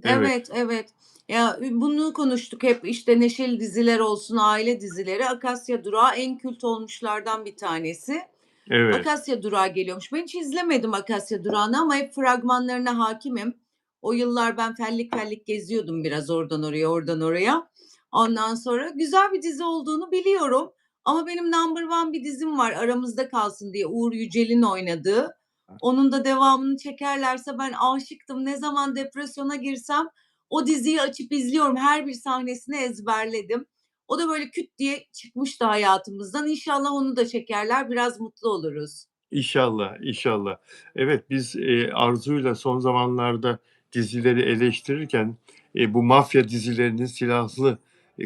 Evet, Evet, evet. Ya, bunu konuştuk hep, işte, neşeli diziler olsun, aile dizileri. Akasya Durağı en kült olmuşlardan bir tanesi. evet, Akasya Durağı geliyormuş. Ben hiç izlemedim Akasya Durağı'nı ama hep fragmanlarına hakimim. O yıllar ben fellik fellik geziyordum biraz oradan oraya, oradan oraya. Ondan sonra güzel bir dizi olduğunu biliyorum ama benim number one bir dizim var, Aramızda Kalsın diye, Uğur Yücel'in oynadığı. Onun da devamını çekerlerse ben aşıktım. Ne zaman depresyona girsem o diziyi açıp izliyorum. Her bir sahnesini ezberledim. O da böyle küt diye çıkmıştı hayatımızdan. İnşallah onu da çekerler. Biraz mutlu oluruz. İnşallah, inşallah. Evet, biz, Arzu'yla son zamanlarda dizileri eleştirirken, bu mafya dizilerinin silahlı,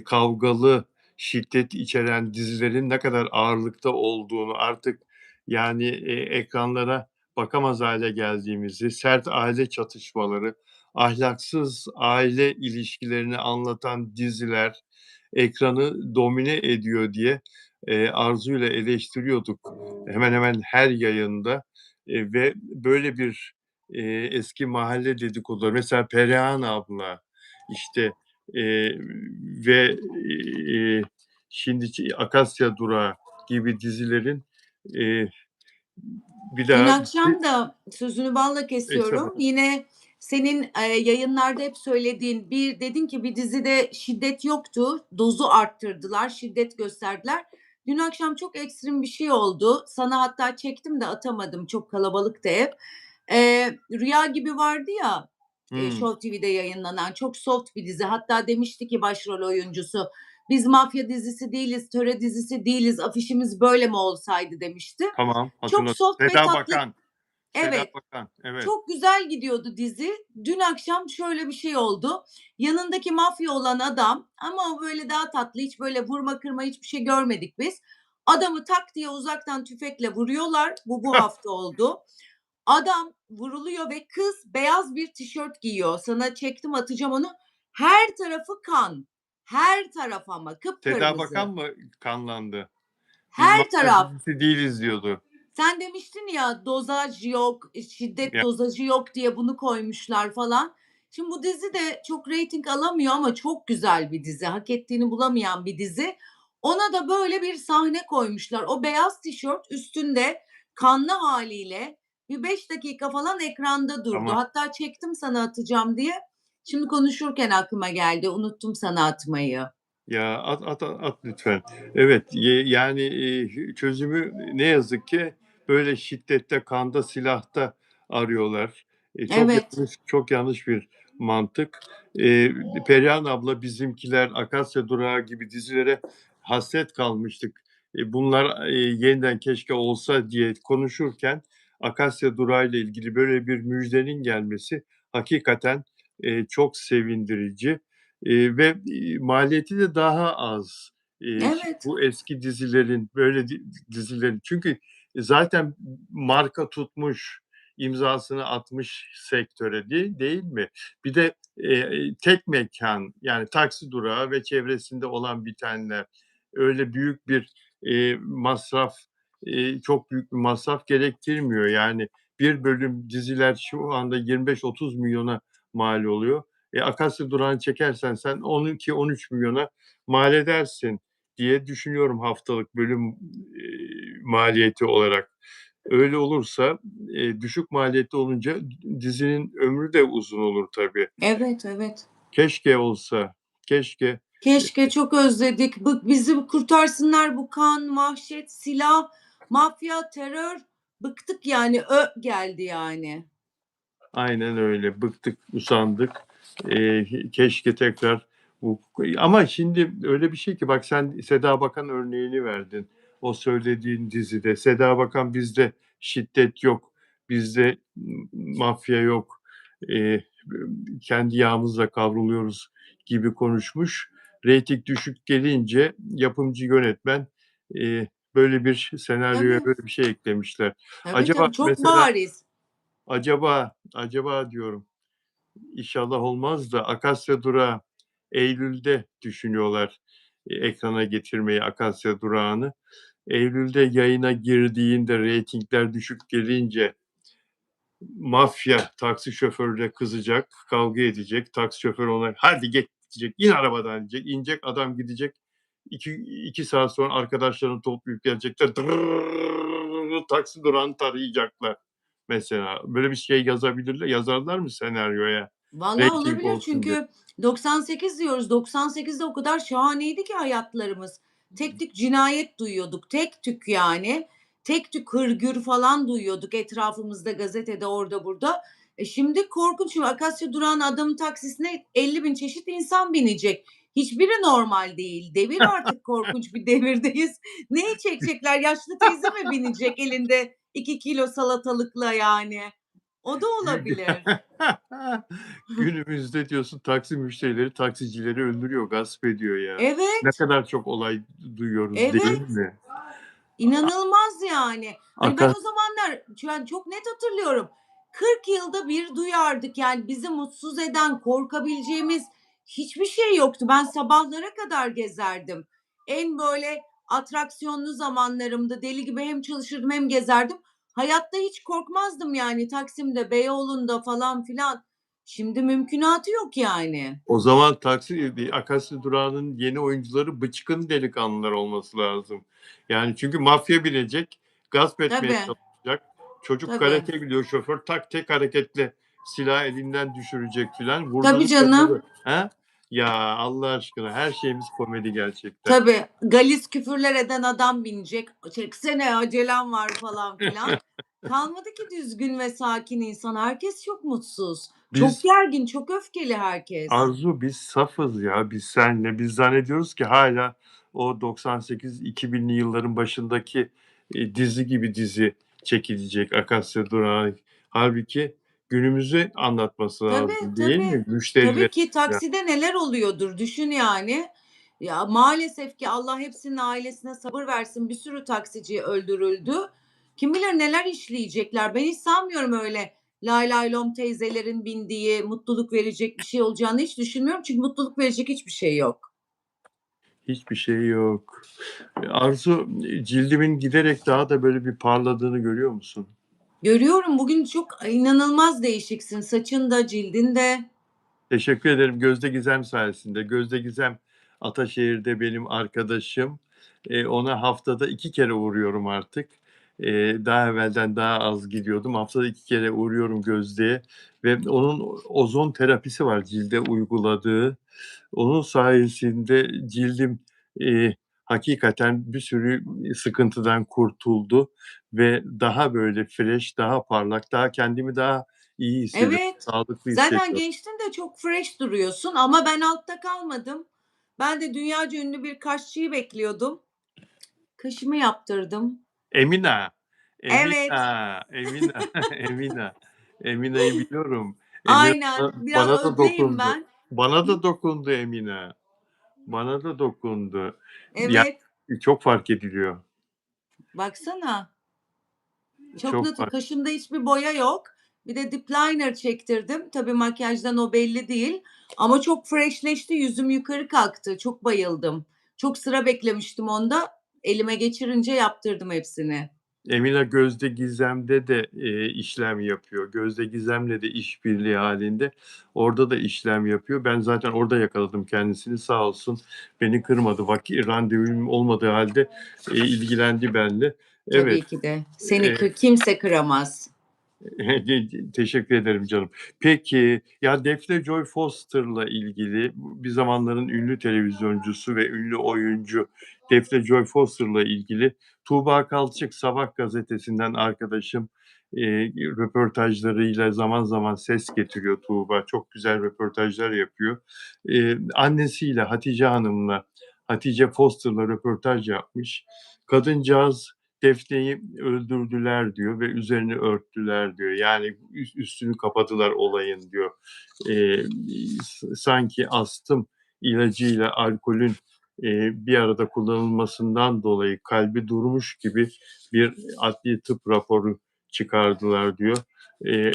kavgalı, şiddet içeren dizilerin ne kadar ağırlıkta olduğunu artık, yani, ekranlara bakamaz hâle geldiğimizi, sert aile çatışmaları, ahlaksız aile ilişkilerini anlatan diziler ekranı domine ediyor diye, Arzu'yla eleştiriyorduk hemen hemen her yayında, ve böyle bir, eski mahalle dedikoduları mesela Perihan Abla, işte, eee, ve, şimdiki Akasya Durağı gibi dizilerin, eee, bir Dün daha akşam da sözünü balla kesiyorum. estağfurullah. Yine senin, yayınlarda hep söylediğin dedin ki bir dizide şiddet yoktu, dozu arttırdılar, şiddet gösterdiler. Dün akşam çok ekstrem bir şey oldu. Sana hatta çektim de atamadım, çok kalabalıktı ev. Rüya Gibi vardı ya, Hımm, Show TV'de yayınlanan çok soft bir dizi. Hatta demişti ki başrol oyuncusu, "Biz mafya dizisi değiliz, töre dizisi değiliz, afişimiz böyle mi olsaydı?" demişti. tamam, Çok hatırladım. soft ve Seda tatlı. Bakan, Seda Evet, Bakan, evet. çok güzel gidiyordu dizi. Dün akşam şöyle bir şey oldu. Yanındaki mafya olan adam ama o böyle daha tatlı, hiç böyle vurma kırma hiçbir şey görmedik biz. Adamı tak diye uzaktan tüfekle vuruyorlar. Bu hafta oldu. Adam vuruluyor ve kız beyaz bir tişört giyiyor. Sana çektim, atacağım onu. Her tarafı kan. Her taraf ama Seda Bakan kıpkırmızı. mı kanlandı? Biz Her mafya taraf. dizisi değiliz diyordu. Sen demiştin ya dozaj yok, şiddet Ya, dozajı yok diye bunu koymuşlar falan. Şimdi bu dizi de çok reyting alamıyor ama çok güzel bir dizi. Hak ettiğini bulamayan bir dizi. Ona da böyle bir sahne koymuşlar. O beyaz tişört üstünde kanlı haliyle bir 5 dakika falan ekranda durdu. tamam. Hatta çektim sana atacağım diye. Şimdi konuşurken aklıma geldi. Unuttum sana atmayı. Ya, at lütfen. Evet, yani, çözümü ne yazık ki böyle şiddette, kanda, silahta arıyorlar. Evet, Çok yanlış bir mantık. Perihan Abla, Bizimkiler, Akasya Durağı gibi dizilere hasret kalmıştık. Bunlar, yeniden keşke olsa diye konuşurken Akasya Durağı ile ilgili böyle bir müjdenin gelmesi hakikaten, çok sevindirici. Ve, maliyeti de daha az. evet, Bu eski dizilerin, böyle dizilerin çünkü zaten marka tutmuş, imzasını atmış sektöre değil mi? Bir de, tek mekân, yani taksi durağı ve çevresinde olan bitenler. Öyle büyük bir, masraf, çok büyük bir masraf gerektirmiyor. Yani bir bölüm diziler şu anda 25-30 milyona mal oluyor. Akasya Durağı'nı çekersen sen 12-13 milyona mal edersin diye düşünüyorum haftalık bölüm, maliyeti olarak. Öyle olursa, düşük maliyetli olunca dizinin ömrü de uzun olur tabii. evet, evet. Keşke olsa, keşke. Keşke, çok özledik. Bizi kurtarsınlar bu kan, vahşet, silah, mafya, terör. Bıktık yani, geldi yani. Aynen öyle. Bıktık, usandık. Keşke tekrar bu ama şimdi öyle bir şey ki bak sen Seda Bakan örneğini verdin. O söylediğin dizide. Seda Bakan bizde şiddet yok, bizde mafya yok, kendi yağımızla kavruluyoruz gibi konuşmuş. Reyting düşük gelince yapımcı yönetmen böyle bir senaryoya Tabii, böyle bir şey eklemişler. tabii, Acaba tabii. Çok mesela bariz. acaba diyorum, inşallah olmaz da Akasya Durağı Eylül'de düşünüyorlar ekrana getirmeyi Akasya Durağı'nı. Eylül'de yayına girdiğinde reytingler düşük gelince mafya taksi şoförüyle kızacak, kavga edecek. Taksi şoförü ona hadi git diyecek, in arabadan diyecek. İnecek adam gidecek. İki saat sonra arkadaşlarını toplayıp gelecekler. Dırrrr, taksi durağını tarayacaklar. Mesela böyle bir şey yazarlar mı senaryoya? Vallahi Rating olabilir olsun diye. çünkü 98 diyoruz. 98'de o kadar şahaneydi ki hayatlarımız. Tek tük cinayet duyuyorduk. Tek tük yani. Tek tük hırgür falan duyuyorduk etrafımızda, gazetede, orada burada. Şimdi korkunç. Şimdi Akasya Durağı'nın adamın taksisine 50.000 çeşit insan binecek. Hiçbiri normal değil. Devir artık korkunç bir devirdeyiz. Neyi çekecekler? Yaşlı teyze mi binecek elinde 2 kilo salatalıkla yani? O da olabilir. Günümüzde diyorsun taksi müşterileri taksicileri öldürüyor, gasp ediyor ya. Ne Evet, kadar çok olay duyuyoruz değil evet. mi? İnanılmaz yani. Hani ben Akas o zamanlar yani çok net hatırlıyorum. 40 yılda bir duyardık yani bizi mutsuz eden, korkabileceğimiz hiçbir şey yoktu. Ben sabahlara kadar gezerdim. En böyle atraksiyonlu zamanlarımda deli gibi hem çalışırdım hem gezerdim. Hayatta hiç korkmazdım yani Taksim'de, Beyoğlu'nda falan filan. Şimdi mümkünatı yok yani. O zaman Akasya Durağı'nın yeni oyuncuları bıçkın delikanlılar olması lazım. Yani çünkü mafya bilecek, gasp etmeye Tabii, çalışacak. Çocuk tabii. karate biliyor, şoför tek hareketle silah elinden düşürecek filan. Tabii Vurdulu canım. kırdılı. Ha? Ya Allah aşkına her şeyimiz komedi gerçekten. Tabii, galis küfürler eden adam binecek. "Çeksene acelem var." falan filan. Kalmadı ki düzgün ve sakin insan. Herkes çok mutsuz. Çok Biz gergin, çok öfkeli herkes. Arzu biz safız ya biz senle. Biz zannediyoruz ki hala o 98-2000'li yılların başındaki dizi gibi dizi çekilecek Akasya Durağı. Halbuki günümüzü anlatması Tabii, lazım değil tabii. mi? Müşteriler. Tabii ki takside neler oluyordur düşün yani. Ya, maalesef ki Allah hepsinin ailesine sabır versin. Bir sürü taksici öldürüldü. Kim bilir neler işleyecekler. Ben hiç sanmıyorum öyle lay lay lom teyzelerin bindiği, mutluluk verecek bir şey olacağını hiç düşünmüyorum. Çünkü mutluluk verecek hiçbir şey yok. Hiçbir şey yok. Arzu, cildimin giderek daha da böyle bir parladığını görüyor musun? Görüyorum bugün çok inanılmaz değişiksin. Saçın da, cildin de. Teşekkür ederim Gözde Gizem sayesinde. Gözde Gizem Ataşehir'de benim arkadaşım. Ona haftada 2 kere uğruyorum artık. Daha evvelden daha az gidiyordum. Haftada 2 kere uğruyorum Gözde'ye ve onun ozon terapisi var cilde uyguladığı. Onun sayesinde cildim, hakikaten bir sürü sıkıntıdan kurtuldu ve daha böyle fresh, daha parlak, kendimi daha iyi hissediyorum, Evet. sağlıklı Zaten hissediyorum. gençtin de çok fresh duruyorsun ama ben altta kalmadım. Ben de dünyaca ünlü bir kaşçıyı bekliyordum. Kaşımı yaptırdım. Emina, Evet, Emina, Emina. Emina'yı biliyorum. Emina aynen. Biraz bana da ödleyim dokundu. ben. Bana Hı, da dokundu Emina. Bana da dokundu. Yani evet. çok fark ediliyor. Baksana. Çok Çok net. fark Kaşımda hiçbir boya yok. Bir de dip liner çektirdim. Tabii makyajdan o belli değil. Ama çok freshleşti. Yüzüm yukarı kalktı. Çok bayıldım. Çok sıra beklemiştim onda. Elime geçirince yaptırdım hepsini. Emina Gözde Gizem'de de, işlem yapıyor. Gözde Gizem'le de işbirliği hâlinde orada da işlem yapıyor. Ben zaten orada yakaladım kendisini. Sağ olsun beni kırmadı. Randevum olmadığı hâlde, ilgilendi benimle. Evet, Tabii ki de. Seni eee, kimse kıramaz. Teşekkür ederim canım. Peki, ya, Daphne Joy Foster'la ilgili bir zamanların ünlü televizyoncusu ve ünlü oyuncu Daphne Joy Foster'la ilgili Tuğba Kalçık Sabah gazetesinden arkadaşım, röportajlarıyla zaman zaman ses getiriyor Tuğba. Çok güzel röportajlar yapıyor. Annesiyle Hatice Hanım'la, Hatice Foster'la röportaj yapmış. Kadıncağız Defne'yi öldürdüler diyor ve üzerini örttüler diyor. Yani üstünü kapadılar olayın diyor. Sanki astım ilacıyla alkolün bir arada kullanılmasından dolayı kalbi durmuş gibi bir adli tıp raporu çıkardılar diyor. Eee,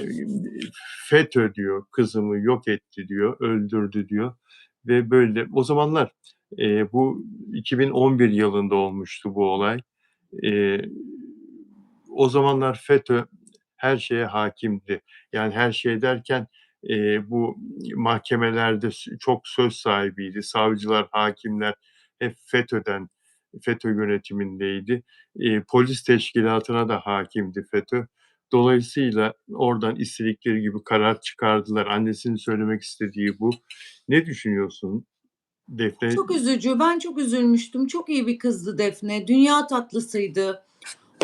FETÖ diyor, kızımı yok etti diyor, öldürdü diyor ve böyle. O zamanlar bu 2011 yılında olmuştu bu olay. Eee, O zamanlar FETÖ her şeye hakimdi. Yani her şey derken, bu mahkemelerde çok söz sahibiydi. Savcılar, hakimler hep FETÖ yönetimindeydi. Polis teşkilatına da hakimdi FETÖ. Dolayısıyla oradan istedikleri gibi karar çıkardılar. Annesinin söylemek istediği bu. Ne düşünüyorsun Defne? Çok üzücü. Ben çok üzülmüştüm. Çok iyi bir kızdı Defne. Dünya tatlısıydı.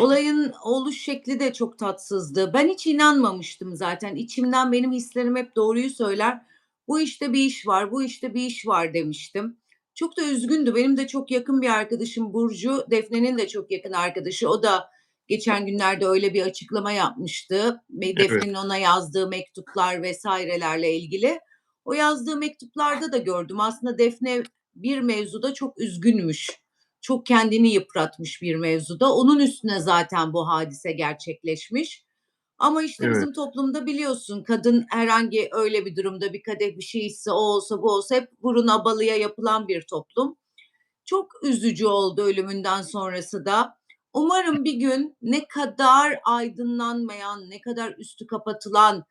Olayın oluş şekli de çok tatsızdı. Ben hiç inanmamıştım zaten. İçimden benim hislerim hep doğruyu söyler. Bu işte bir iş var, bu işte bir iş var demiştim. Çok da üzgündü. Benim de çok yakın bir arkadaşım Burcu, Defne'nin de çok yakın arkadaşı. O da geçen günlerde öyle bir açıklama yapmıştı. Evet, Defne'nin ona yazdığı mektuplar vesairelerle ilgili. O yazdığı mektuplarda da gördüm. Aslında Defne bir mevzuda çok üzgünmüş. Çok kendini yıpratmış bir mevzuda. Onun üstüne zaten bu hadise gerçekleşmiş. Ama işte evet, bizim toplumda biliyorsun kadın herhangi öyle bir durumda bir kadeh bir şey içse o olsa bu olsa hep burun abalıya yapılan bir toplum. Çok üzücü oldu ölümünden sonrası da. Umarım bir gün ne kadar aydınlanmayan, ne kadar üstü kapatılan,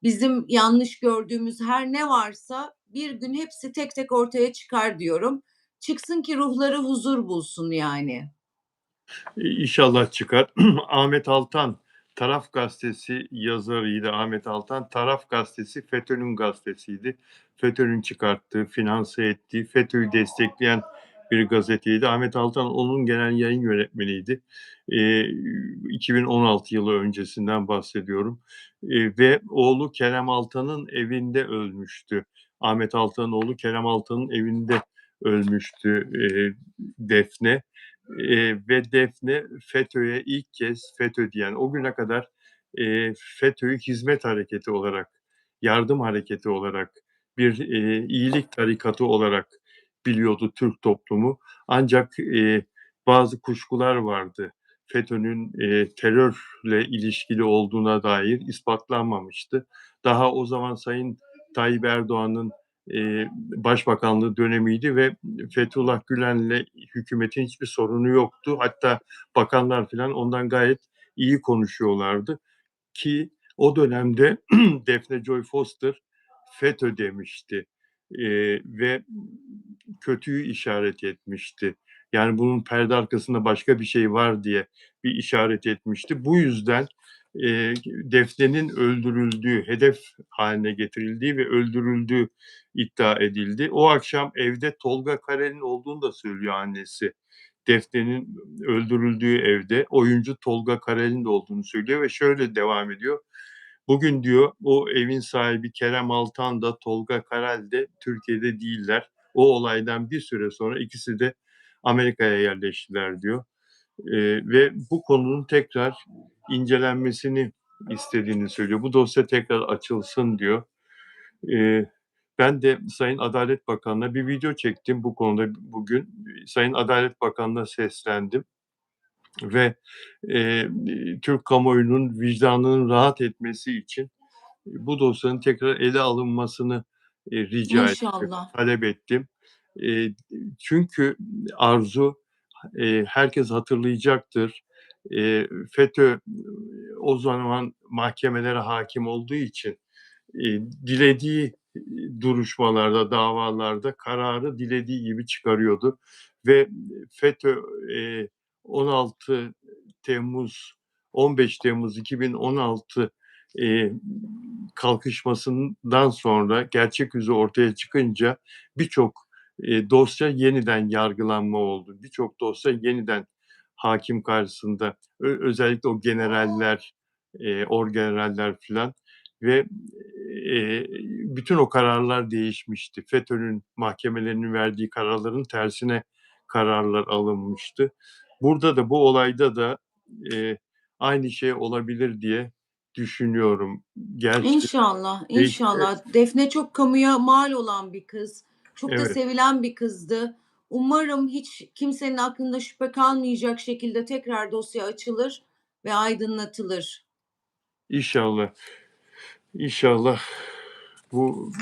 bizim yanlış gördüğümüz her ne varsa bir gün hepsi tek tek ortaya çıkar diyorum. Çıksın ki ruhları huzur bulsun yani. İnşallah çıkar. Ahmet Altan, Taraf Gazetesi yazarıydı Ahmet Altan. Taraf Gazetesi FETÖ'nün gazetesiydi. FETÖ'nün çıkarttığı, finanse ettiği, FETÖ'yü destekleyen bir gazeteydi. Ahmet Altan onun genel yayın yönetmeniydi. Eee, 2016 yılı öncesinden bahsediyorum. Ve oğlu Kerem Altan'ın evinde ölmüştü. Ahmet Altan'ın oğlu Kerem Altan'ın evinde ölmüştü Defne. Ve Defne FETÖ'ye ilk kez FETÖ diyen, o güne kadar FETÖ'yü hizmet hareketi olarak, yardım hareketi olarak, bir iyilik tarikatı olarak biliyordu Türk toplumu. Ancak bazı kuşkular vardı. FETÖ'nün terörle ilişkili olduğuna dair ispatlanmamıştı. Daha o zaman Sayın Tayyip Erdoğan'ın başbakanlığı dönemiydi ve Fethullah Gülen'le hükümetin hiçbir sorunu yoktu. Hatta bakanlar filan ondan gayet iyi konuşuyorlardı ki o dönemde Daphne Joy Foster FETÖ demişti ve kötüyü işaret etmişti. Yani bunun perde arkasında başka bir şey var diye bir işaret etmişti. Bu yüzden Defne'nin öldürüldüğü, hedef haline getirildiği ve öldürüldüğü iddia edildi. O akşam evde Tolga Karel'in olduğunu da söylüyor annesi. Defne'nin öldürüldüğü evde oyuncu Tolga Karel'in de olduğunu söylüyor ve şöyle devam ediyor. Bugün diyor o evin sahibi Kerem Altan da Tolga Karel de Türkiye'de değiller. O olaydan bir süre sonra ikisi de Amerika'ya yerleştiler diyor. Ve bu konunun tekrar incelenmesini istediğini söylüyor. Bu dosya tekrar açılsın diyor. Eee, Ben de Sayın Adalet Bakanı'na bir video çektim bu konuda bugün. Sayın Adalet Bakanı'na seslendim ve Türk kamuoyunun vicdanının rahat etmesi için bu dosyanın tekrar ele alınmasını rica ettim, İnşallah. talep ettim. Eee, Çünkü arzu, herkes hatırlayacaktır. FETÖ o zaman mahkemelere hakim olduğu için dilediği duruşmalarda, davalarda kararı dilediği gibi çıkarıyordu ve FETÖ 16 Temmuz 15 Temmuz 2016 eee, kalkışmasından sonra gerçek yüzü ortaya çıkınca birçok, dosya yeniden yargılanma oldu. Birçok dosya yeniden hâkim karşısında özellikle o generaller, orgeneraller filan ve, bütün o kararlar değişmişti. FETÖ'nün mahkemelerinin verdiği kararların tersine kararlar alınmıştı. Burada da bu olayda da, eee, aynı şey olabilir diye düşünüyorum. Gerçi İnşallah, değişti. inşallah. Defne çok kamuya mal olan bir kız. Çok da Evet, sevilen bir kızdı. Umarım hiç kimsenin aklında şüphe kalmayacak şekilde tekrar dosya açılır ve aydınlatılır. inşallah, inşallah bu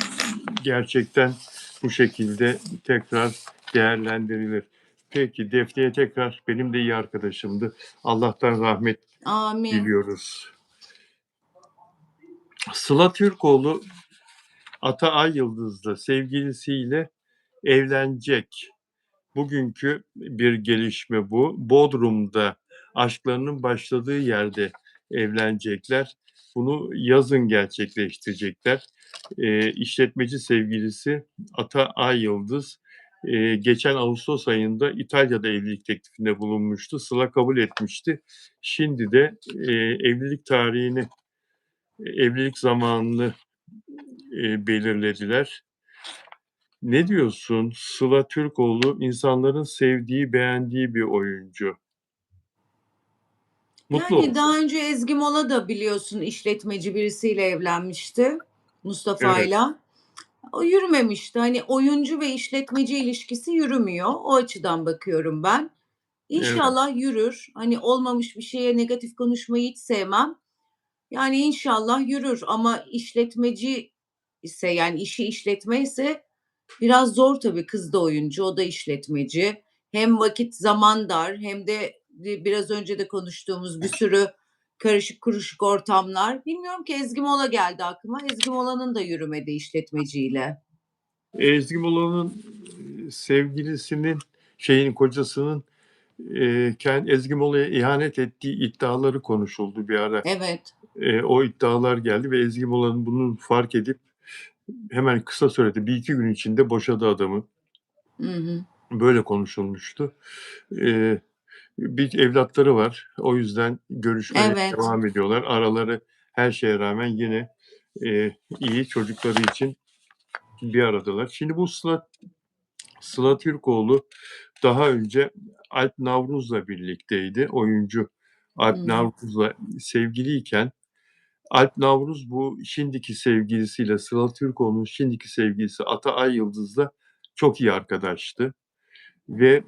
gerçekten bu şekilde tekrar değerlendirilir. Peki, Defne'ye tekrar benim de iyi arkadaşımdı. Allah'tan rahmet Amin. diliyoruz. Sıla Türkoğlu Ata Ayyıldız'la sevgilisiyle evlenecek. Bugünkü bir gelişme bu. Bodrum'da aşklarının başladığı yerde evlenecekler. Bunu yazın gerçekleştirecekler. İşletmeci sevgilisi Ata Ayyıldız geçen Ağustos ayında İtalya'da evlilik teklifinde bulunmuştu. Sıla kabul etmişti. Şimdi de evlilik tarihini, evlilik zamanını belirlediler. Ne diyorsun? Sıla Türkoğlu insanların sevdiği, beğendiği bir oyuncu. Mutlu Yani olsun. daha önce Ezgi Mola da biliyorsun işletmeci birisiyle evlenmişti, Evet, Mustafa'yla. O yürümemişti. Hani oyuncu ve işletmeci ilişkisi yürümüyor. O açıdan bakıyorum ben. evet. İnşallah yürür. Hani olmamış bir şeye negatif konuşmayı hiç sevmem. Yani inşallah yürür ama işletmeci ise yani işi işletme ise biraz zor tabii. Kız da oyuncu, o da işletmeci. Hem vakit zaman dar hem de biraz önce de konuştuğumuz bir sürü karışık kuruşuk ortamlar. Bilmiyorum ki Ezgi Mola geldi aklıma. Ezgi Mola'nın da yürümedi işletmeciyle. Ezgi Mola'nın sevgilisinin, kocasının Ezgi Mola'ya ihanet ettiği iddiaları konuşuldu bir ara. Evet. O iddialar geldi ve Ezgi Mola'nın bunu fark edip hemen kısa sürede bir iki gün içinde boşadı adamı. Hı hı. Böyle konuşulmuştu. Eee, Bir evlatları var. O yüzden görüşmeye Evet. devam ediyorlar. Araları her şeye rağmen yine iyi. Çocukları için bir aradalar. Şimdi bu Sıla Türkoğlu daha önce Alp Navruz'la birlikteydi. Oyuncu Hı Alp hı. Navruz'la sevgiliyken Alp Navruz bu şimdiki sevgilisiyle, Sıla Türkoğlu'nun şimdiki sevgilisi Ata Ayyıldız'la çok iyi arkadaştı. Ve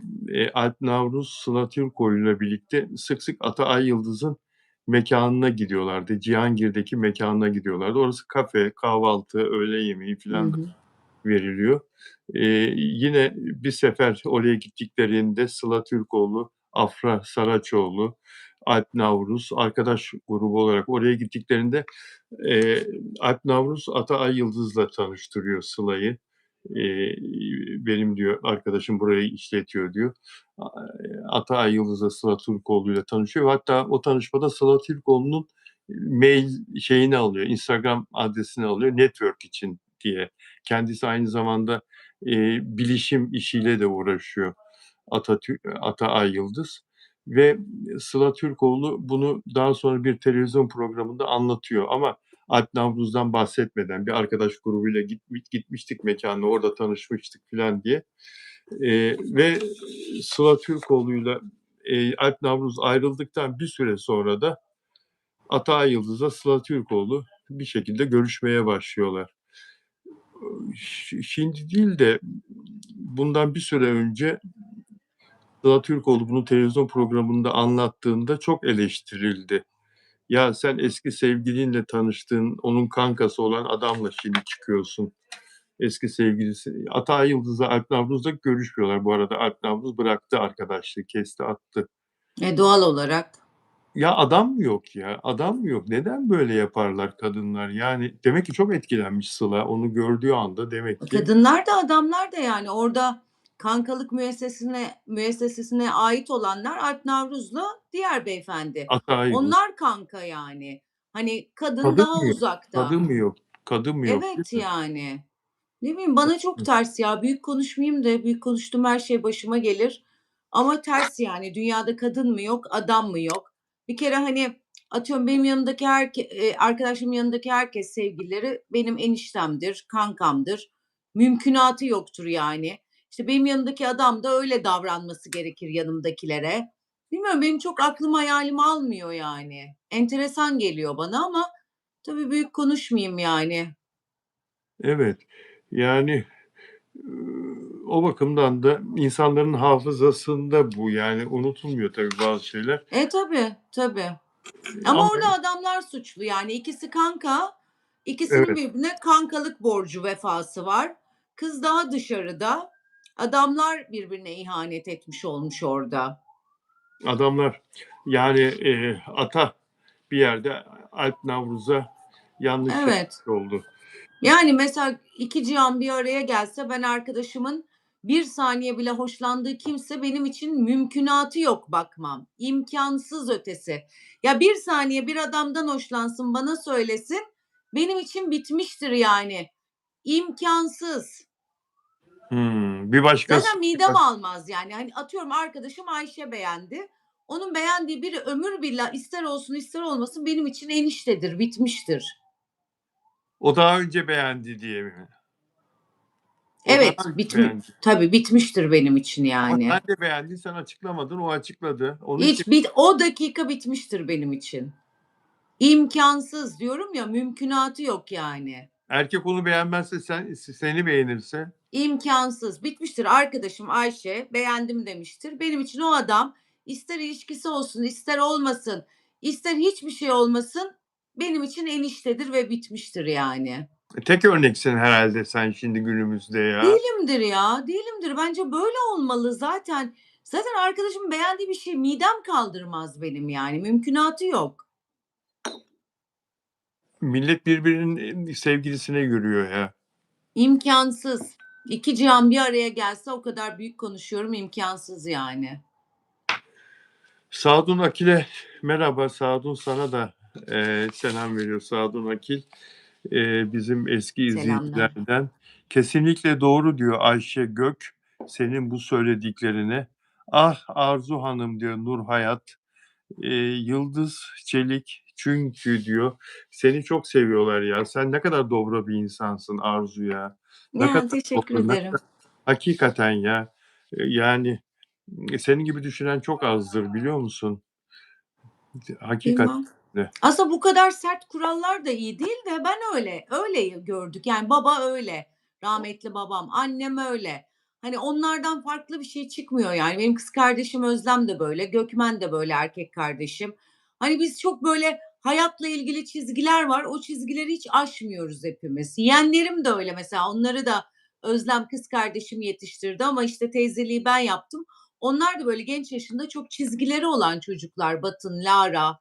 Alp Navruz, Sıla Türkoğlu'yla birlikte sık sık Ata Ayyıldız'ın mekânına gidiyorlardı. Cihangir'deki mekânına gidiyorlardı. Orası kafe, kahvaltı, öğle yemeği Hı filan da hı. veriliyor. Yine bir sefer oraya gittiklerinde Sıla Türkoğlu, Afra Saraçoğlu, Alp Navruz arkadaş grubu olarak oraya gittiklerinde Eee, Alp Navruz Ata Ayyıldız'la tanıştırıyor Sıla'yı. Eee, "Benim" diyor, "arkadaşım burayı işletiyor." diyor. Ata Ayyıldız'la Sıla Türkoğlu'yla tanışıyor ve hatta o tanışmada Sıla Türkoğlu'nun mail şeyini alıyor, Instagram adresini alıyor network için diye. Kendisi aynı zamanda, bilişim işiyle de uğraşıyor Ata Ayyıldız ve Sıla Türkoğlu bunu daha sonra bir televizyon programında anlatıyor ama Alp Navruz'dan bahsetmeden bir arkadaş grubuyla gitmiştik mekânına, orada tanışmıştık filan diye. Ve Sıla Türkoğlu'yla, Alp Navruz ayrıldıktan bir süre sonra da Ata Ayyıldız'la Sıla Türkoğlu bir şekilde görüşmeye başlıyorlar. Şimdi değil de bundan bir süre önce Sıla Türkoğlu bunu televizyon programında anlattığında çok eleştirildi. "Ya, sen eski sevgilinle tanıştığın, onun kankası olan adamla şimdi çıkıyorsun." Eski sevgilisi Ata Yıldız'la Alp Navruz'la görüşmüyorlar bu arada. Alp Navruz bıraktı arkadaşlığı, kesti, attı. Doğal olarak. Ya, adam mı yok ya? Adam mı yok? Neden böyle yaparlar kadınlar? Yani demek ki çok etkilenmiş Sıla. Onu gördüğü anda demek ki Kadınlar da adamlar da yani orada kankalık müessesesine ait olanlar Alp Navruz'la diğer beyefendi. Ata Yıldız. Onlar kanka yani. Hani kadın Kadın daha mı yok? uzakta. Kadın mı yok? Kadın mı yok, değil Evet, mi? yani. Ne bileyim, bana çok ters ya. Büyük konuşmayayım da büyük konuştuğum her şey başıma gelir. Ama ters yani. Dünyada kadın mı yok, adam mı yok? Bir kere hani atıyorum benim yanımdaki arkadaşımın yanındaki herkes sevgilileri benim eniştemdir, kankamdır. Mümkünatı yoktur yani. İşte benim yanımdaki adam da öyle davranması gerekir yanımdakilere. Bilmiyorum, benim çok aklım hayalim almıyor yani. Enteresan geliyor bana ama tabii büyük konuşmayayım yani. Evet. Yani, o bakımdan da insanların hafızasında bu. Yani unutulmuyor tabii bazı şeyler. Tabii, tabii. Ama Ama orada adamlar suçlu yani ikisi kanka, ikisinin evet, birbirine kankalık borcu, vefası var. Kız daha dışarıda. Adamlar birbirine ihanet etmiş olmuş orada. adamlar yani, ata bir yerde Alp Navruz'a yanlış Evet. yapmış oldu. Yani mesela 2 cihan bir araya gelse ben arkadaşımın bir saniye bile hoşlandığı kimse benim için mümkünatı yok bakmam. İmkansız ötesi. Ya bir saniye bir adamdan hoşlansın, bana söylesin, benim için bitmiştir yani. İmkansız. Bir başkası Zaten midem almaz yani. Hani atıyorum arkadaşım Ayşe beğendi. Onun beğendiği biri ömür billah ister olsun ister olmasın benim için eniştedir, bitmiştir. o daha önce beğendi diye mi? O daha Evet, önce beğendi. tabii bitmiştir benim için Ama sen yani. de beğendin, sen açıklamadın, o açıkladı. Onun için O dakika bitmiştir benim için. İmkansız diyorum ya, mümkünatı yok yani. erkek onu beğenmezse seni beğenirse İmkansız. Bitmiştir. Arkadaşım Ayşe beğendim demiştir. Benim için o adam ister ilişkisi olsun, ister olmasın, ister hiçbir şey olmasın benim için eniştedir ve bitmiştir yani. tek örneksin herhalde sen şimdi günümüzde ya. Değilimdir ya, değilimdir. Bence böyle olmalı zaten. Zaten arkadaşımın beğendiği bir şey midem kaldırmaz benim yani. Mümkünatı yok. Millet birbirinin sevgilisine yürüyor ya. İmkansız. İki cihan bir araya gelse o kadar büyük konuşuyorum, imkansız yani. Sadun Akil'e merhaba. Sadun sana da, selam veriyor Sadun Akil. Bizim eski Selamlar. izleyicilerden. Kesinlikle doğru diyor Ayşe Gök senin bu söylediklerine. Ah Arzu Hanım diyor Nur Hayat. Yıldız Çelik çünkü diyor seni çok seviyorlar ya. Sen ne kadar dobra bir insansın Arzu ya. Ne Ya, kadar teşekkür dobra, ne ederim. kadar hakikaten ya. Yani senin gibi düşünen çok azdır biliyor musun? Hakikaten Bilmem. de. Aslında bu kadar sert kurallar da iyi değil de ben öyle gördük. Yani baba öyle, rahmetli babam, annem öyle. Hani onlardan farklı bir şey çıkmıyor yani. Benim kız kardeşim Özlem de böyle, Gökmen de böyle erkek kardeşim. Hani biz çok böyle hayatla ilgili çizgiler var. O çizgileri hiç aşmıyoruz hepimiz. Yeğenlerim de öyle mesela. Onları da Özlem kız kardeşim yetiştirdi ama işte teyzeliği ben yaptım. Onlar da böyle genç yaşında çok çizgileri olan çocuklar. Batın, Lara.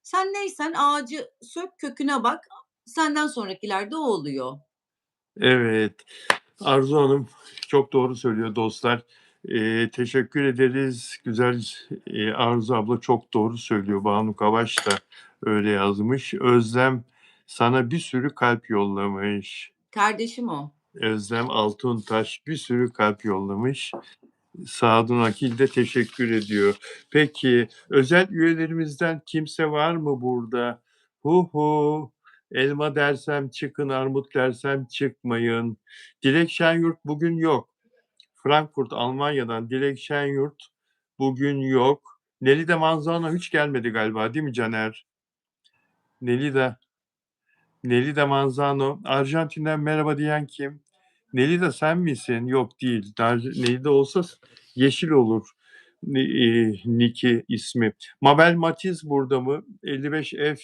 Sen neysen ağacı sök, köküne bak. Senden sonrakiler de o oluyor. Evet. Arzu Hanım çok doğru söylüyor dostlar. Teşekkür ederiz. Güzel, Arzu abla çok doğru söylüyor. Banu Kavaş da öyle yazmış. Özlem sana bir sürü kalp yollamış. Kardeşim o. Özlem Altuntaş bir sürü kalp yollamış. Sadun Akil de teşekkür ediyor. Peki özel üyelerimizden kimse var mı burada? Hu hu. Elma dersem çıkın, armut dersem çıkmayın. Dilek Şenyurt bugün yok. Frankfurt, Almanya'dan Dilek Şenyurt bugün yok. Nelida Manzano hiç gelmedi galiba değil mi Caner? Nelida, Nelida Manzano. Arjantin'den merhaba diyen kim? Nelida sen misin? Yok değil. Nelida olsa yeşil olur. Niki ismi. Mabel Matiz burada mı? 55F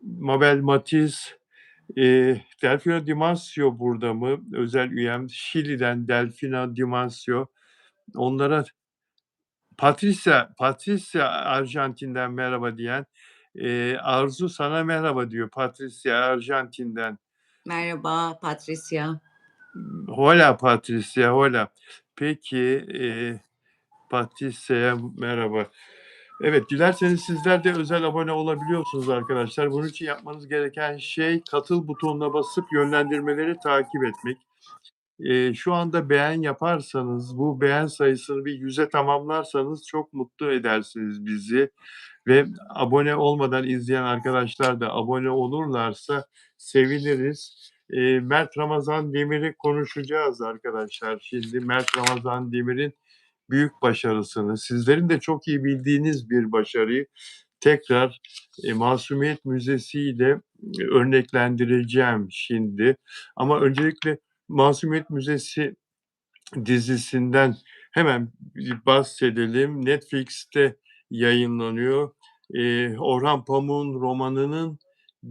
Mabel Matiz. Delfino Dimasio burada mı? Özel üyem. Şili'den Delfino Dimasio. Onlara Patricia Arjantin'den merhaba diyen. Arzu sana merhaba diyor Patricia Arjantin'den. Merhaba Patricia. Hola Patricia, hola. Peki, Patricia'ya merhaba. Evet, dilerseniz sizler de özel abone olabiliyorsunuz arkadaşlar. Bunun için yapmanız gereken şey katıl butonuna basıp yönlendirmeleri takip etmek. Şu anda beğen yaparsanız, bu beğen sayısını bir 100'e tamamlarsanız çok mutlu edersiniz bizi ve abone olmadan izleyen arkadaşlar da abone olurlarsa seviniriz. Mert Ramazan Demir'i konuşacağız arkadaşlar. Şimdi Mert Ramazan Demir'in büyük başarısını, sizlerin de çok iyi bildiğiniz bir başarıyı tekrar Masumiyet Müzesi ile örneklendireceğim şimdi. Ama öncelikle Masumiyet Müzesi dizisinden hemen bahsedelim. Netflix'te yayınlanıyor. Orhan Pamuk'un romanının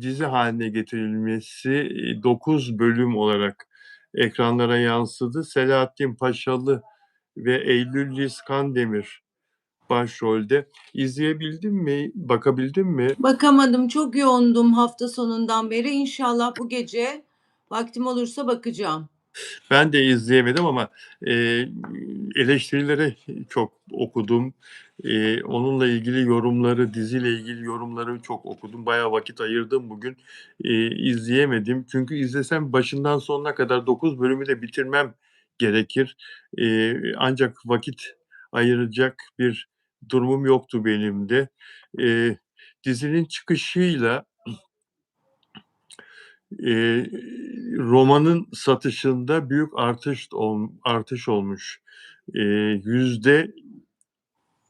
dizi haline getirilmesi 9 bölüm olarak ekranlara yansıdı. Selahattin Paşalı ve Eylül Liz Kandemir başrolde. İzleyebildin mi? Bakabildin mi? Bakamadım, çok yoğundum hafta sonundan beri. İnşallah bu gece vaktim olursa bakacağım. Ben de izleyemedim ama eleştirileri çok okudum. Onunla ilgili yorumları, diziyle ilgili yorumları çok okudum. Bayağı vakit ayırdım bugün. İzleyemedim. Çünkü izlesem başından sonuna kadar 9 bölümü de bitirmem gerekir. Ancak vakit ayıracak bir durumum yoktu benim de. Dizinin çıkışıyla romanın satışında büyük artış olmuş. Yüzde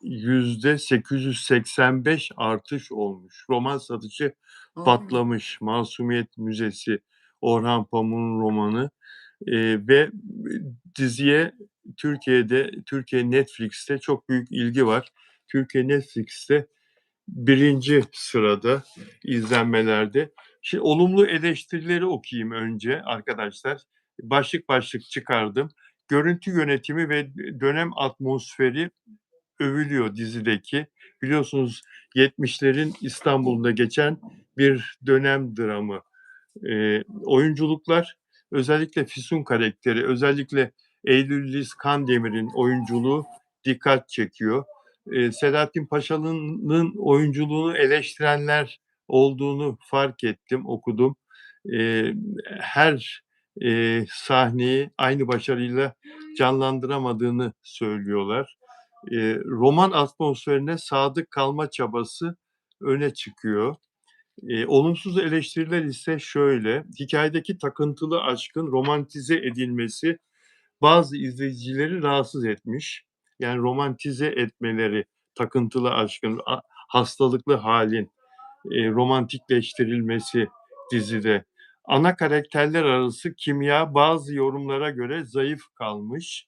%885 artış olmuş. Roman satışı patlamış. Masumiyet Müzesi, Orhan Pamuk'un romanı ve diziye Türkiye Netflix'te çok büyük ilgi var. Türkiye Netflix'te birinci sırada izlenmelerde. Şimdi olumlu eleştirileri okuyayım önce arkadaşlar. Başlık başlık çıkardım. Görüntü yönetimi ve dönem atmosferi övülüyor dizideki. Biliyorsunuz 70'lerin İstanbul'da geçen bir dönem dramı. Oyunculuklar, özellikle Füsun karakteri, özellikle Eylül Liz Kandemir'in oyunculuğu dikkat çekiyor. Selahattin Paşalı'nın oyunculuğunu eleştirenler olduğunu fark ettim, okudum. Her sahneyi aynı başarıyla canlandıramadığını söylüyorlar. Roman atmosferine sadık kalma çabası öne çıkıyor. Olumsuz eleştiriler ise şöyle: hikâyedeki takıntılı aşkın romantize edilmesi bazı izleyicileri rahatsız etmiş. Yani romantize etmeleri, takıntılı aşkın, hastalıklı hâlin, romantikleştirilmesi dizide. Ana karakterler arası kimya bazı yorumlara göre zayıf kalmış.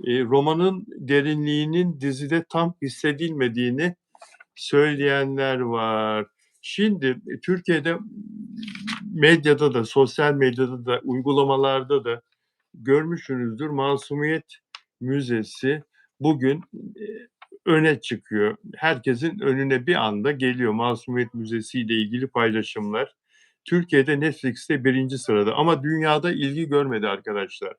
Romanın derinliğinin dizide tam hissedilmediğini söyleyenler var. Şimdi Türkiye'de medyada da, sosyal medyada da, uygulamalarda da görmüşsünüzdür. Masumiyet Müzesi bugün öne çıkıyor. Herkesin önüne bir anda geliyor Masumiyet Müzesi ile ilgili paylaşımlar. Türkiye'de Netflix'te birinci sırada ama dünyada ilgi görmedi arkadaşlar.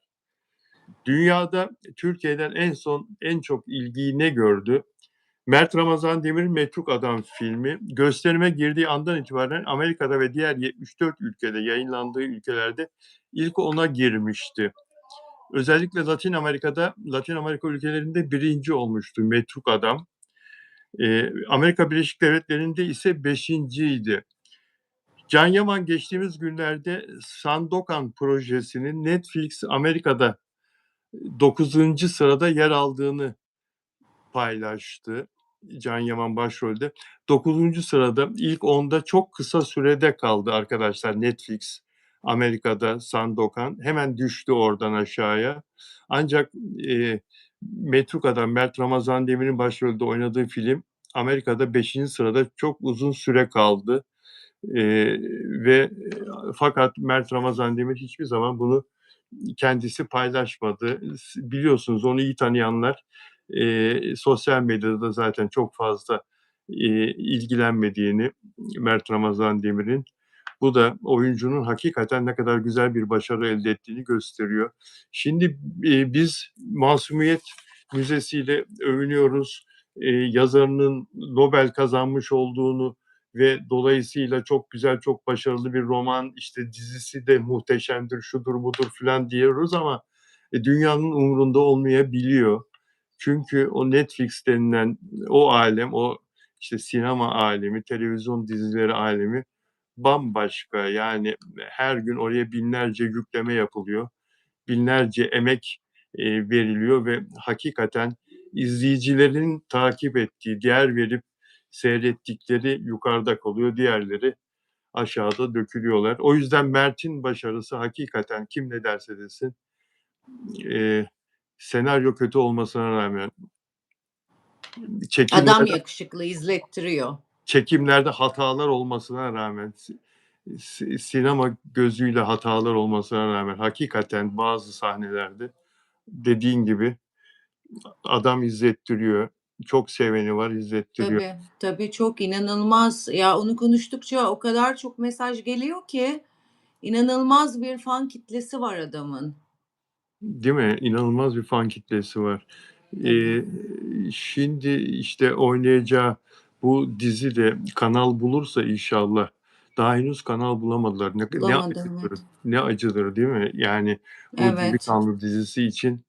Dünyada Türkiye'den en çok ilgiyi ne gördü? Mert Ramazan Demir'in Metruk Adam filmi gösterime girdiği andan itibaren Amerika'da ve diğer 74 ülkede yayınlandığı ülkelerde ilk 10'a girmişti. Özellikle Latin Amerika ülkelerinde birinci olmuştu Metruk Adam. Amerika Birleşik Devletleri'nde ise beşinciydi. Can Yaman geçtiğimiz günlerde Sandokan projesinin Netflix Amerika'da 9. sırada yer aldığını paylaştı. Can Yaman başrolde. 9. sırada, ilk 10'da çok kısa sürede kaldı arkadaşlar Netflix Amerika'da Sandokan. Hemen düştü oradan aşağıya. Ancak Metruka'da Mert Ramazan Demir'in başrolde oynadığı film Amerika'da 5. sırada çok uzun süre kaldı. Ve fakat Mert Ramazan Demir hiçbir zaman bunu kendisi paylaşmadı. Biliyorsunuz onu iyi tanıyanlar sosyal medyada da zaten çok fazla ilgilenmediğini Mert Ramazan Demir'in, bu da oyuncunun hakikaten ne kadar güzel bir başarı elde ettiğini gösteriyor. Şimdi biz Masumiyet Müzesi ile övünüyoruz. yazarının Nobel kazanmış olduğunu ve dolayısıyla çok güzel, çok başarılı bir roman, işte dizisi de muhteşemdir, şudur budur filan diyoruz ama dünyanın umurunda olmayabiliyor. Çünkü o Netflix denilen o alem, o işte sinema alemi, televizyon dizileri alemi bambaşka. Yani her gün oraya binlerce yükleme yapılıyor. Binlerce emek veriliyor ve hakikaten izleyicilerin takip ettiği, değer verip seyrettikleri yukarıda kalıyor. Diğerleri aşağıda dökülüyorlar. O yüzden Mert'in başarısı hakikaten kim ne derse desin eee, senaryo kötü olmasına rağmen Adam çekimlerde yakışıklı izlettiriyor. çekimlerde hatalar olmasına rağmen sinema gözüyle hatalar olmasına rağmen hakikaten bazı sahnelerde dediğin gibi adam izlettiriyor. Çok seveni var, izlettiriyor. Tabii, tabii çok inanılmaz. Ya onu konuştukça o kadar çok mesaj geliyor ki inanılmaz bir fan kitlesi var adamın. Değil mi? İnanılmaz bir fan kitlesi var. Tabii. Eee, Şimdi işte oynayacağı bu dizi de kanal bulursa inşallah. Daha henüz kanal bulamadılar. Ne Bulamadım, acıdır, evet. ne acıdır değil mi? Yani bu Evet. Delikanlı dizisi için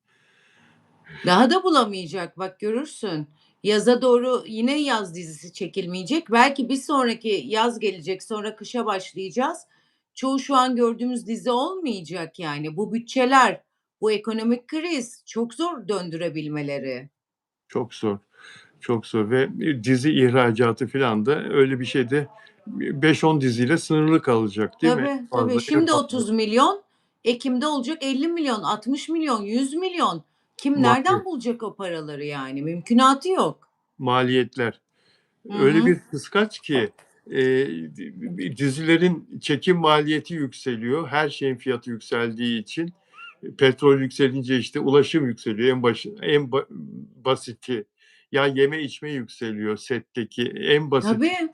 Daha da bulamayacak bak görürsün. Yaza doğru yine yaz dizisi çekilmeyecek. Belki bir sonraki yaz gelecek, sonra kışa başlayacağız. Çoğu şu an gördüğümüz dizi olmayacak yani. Bu bütçeler, bu ekonomik kriz çok zor döndürebilmeleri. çok zor. Çok zor ve dizi ihracatı filan da öyle bir şeyde 5-10 diziyle sınırlı kalacak değil mi? En Tabii, tabii. fazla, en Şimdi fazla 30 milyon, ekim'de olacak 50 milyon, 60 milyon, 100 milyon. Kim maliyet nereden bulacak o paraları yani? Mümkünatı yok. maliyetler. Hı Öyle hı. bir kıskaç ki, dizilerin çekim maliyeti yükseliyor. Her şeyin fiyatı yükseldiği için. Petrol yükselince, işte, ulaşım yükseliyor en basiti. Ya, yeme içme yükseliyor setteki. En basit Tabii.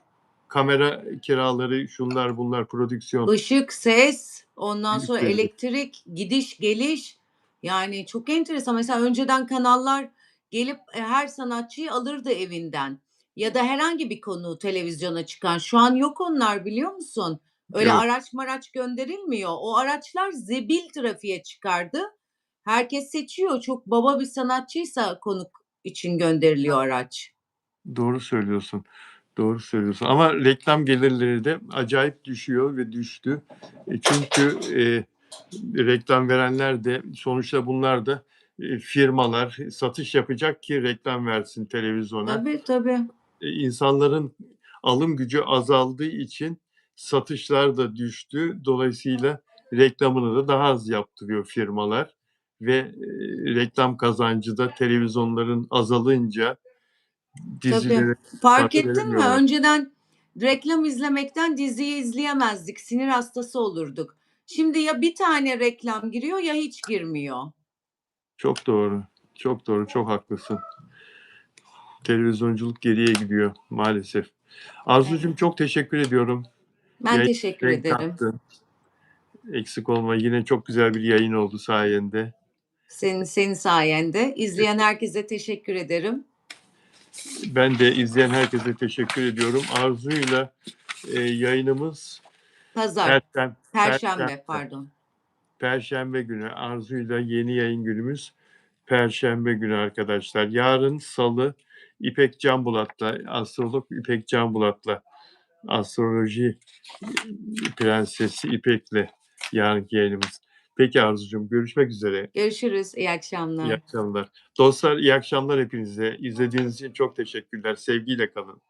kamera kiraları, şunlar bunlar, prodüksiyon Işık, ses, ondan sonra yükseliyor. elektrik, gidiş, geliş. Yani çok enteresan. Mesela önceden kanallar gelip, her sanatçıyı alırdı evinden ya da herhangi bir konuğu televizyona çıkan. Şu an yok onlar biliyor musun? Öyle Evet, araç maraç gönderilmiyor. O araçlar zebil trafiğe çıkardı. Herkes seçiyor. Çok baba bir sanatçıysa konuk için gönderiliyor araç. doğru söylüyorsun. Doğru söylüyorsun ama reklam gelirleri de acayip düşüyor ve düştü. Çünkü, reklam verenler de sonuçta bunlar da, firmalar satış yapacak ki reklam versin televizyona. Tabii, tabii. İnsanların alım gücü azaldığı için satışlar da düştü. Dolayısıyla reklamını da daha az yaptırıyor firmalar ve, reklam kazancı da televizyonların azalınca Tabii. dizilere para Fark ettin mi? veremiyorlar. Önceden reklam izlemekten diziyi izleyemezdik. Sinir hastası olurduk. Şimdi ya bir tane reklam giriyor ya hiç girmiyor. Çok doğru, çok doğru, çok haklısın. Televizyonculuk geriye gidiyor maalesef. Arzucuğum Evet. çok teşekkür ediyorum. Ben Yayına teşekkür renk ederim. kattın. Eksik olma. Yine çok güzel bir yayın oldu sayende. Senin sayende. İzleyen herkese teşekkür ederim. Ben de izleyen herkese teşekkür ediyorum. Arzu'yla yayınımız Pazar, Perşem Perşembe Perşembe. pardon. Perşembe günü. Arzu'yla yeni yayın günümüz Perşembe günü arkadaşlar. Yarın Salı İpek Canbulat'la, astrolog İpek Canbulat'la astroloji prensesi İpek'le yarınki yayınımız. Peki Arzucuğum, görüşmek üzere. Görüşürüz. İyi İyi akşamlar. akşamlar. Dostlar iyi akşamlar hepinize. İzlediğiniz için çok teşekkürler. Sevgiyle kalın.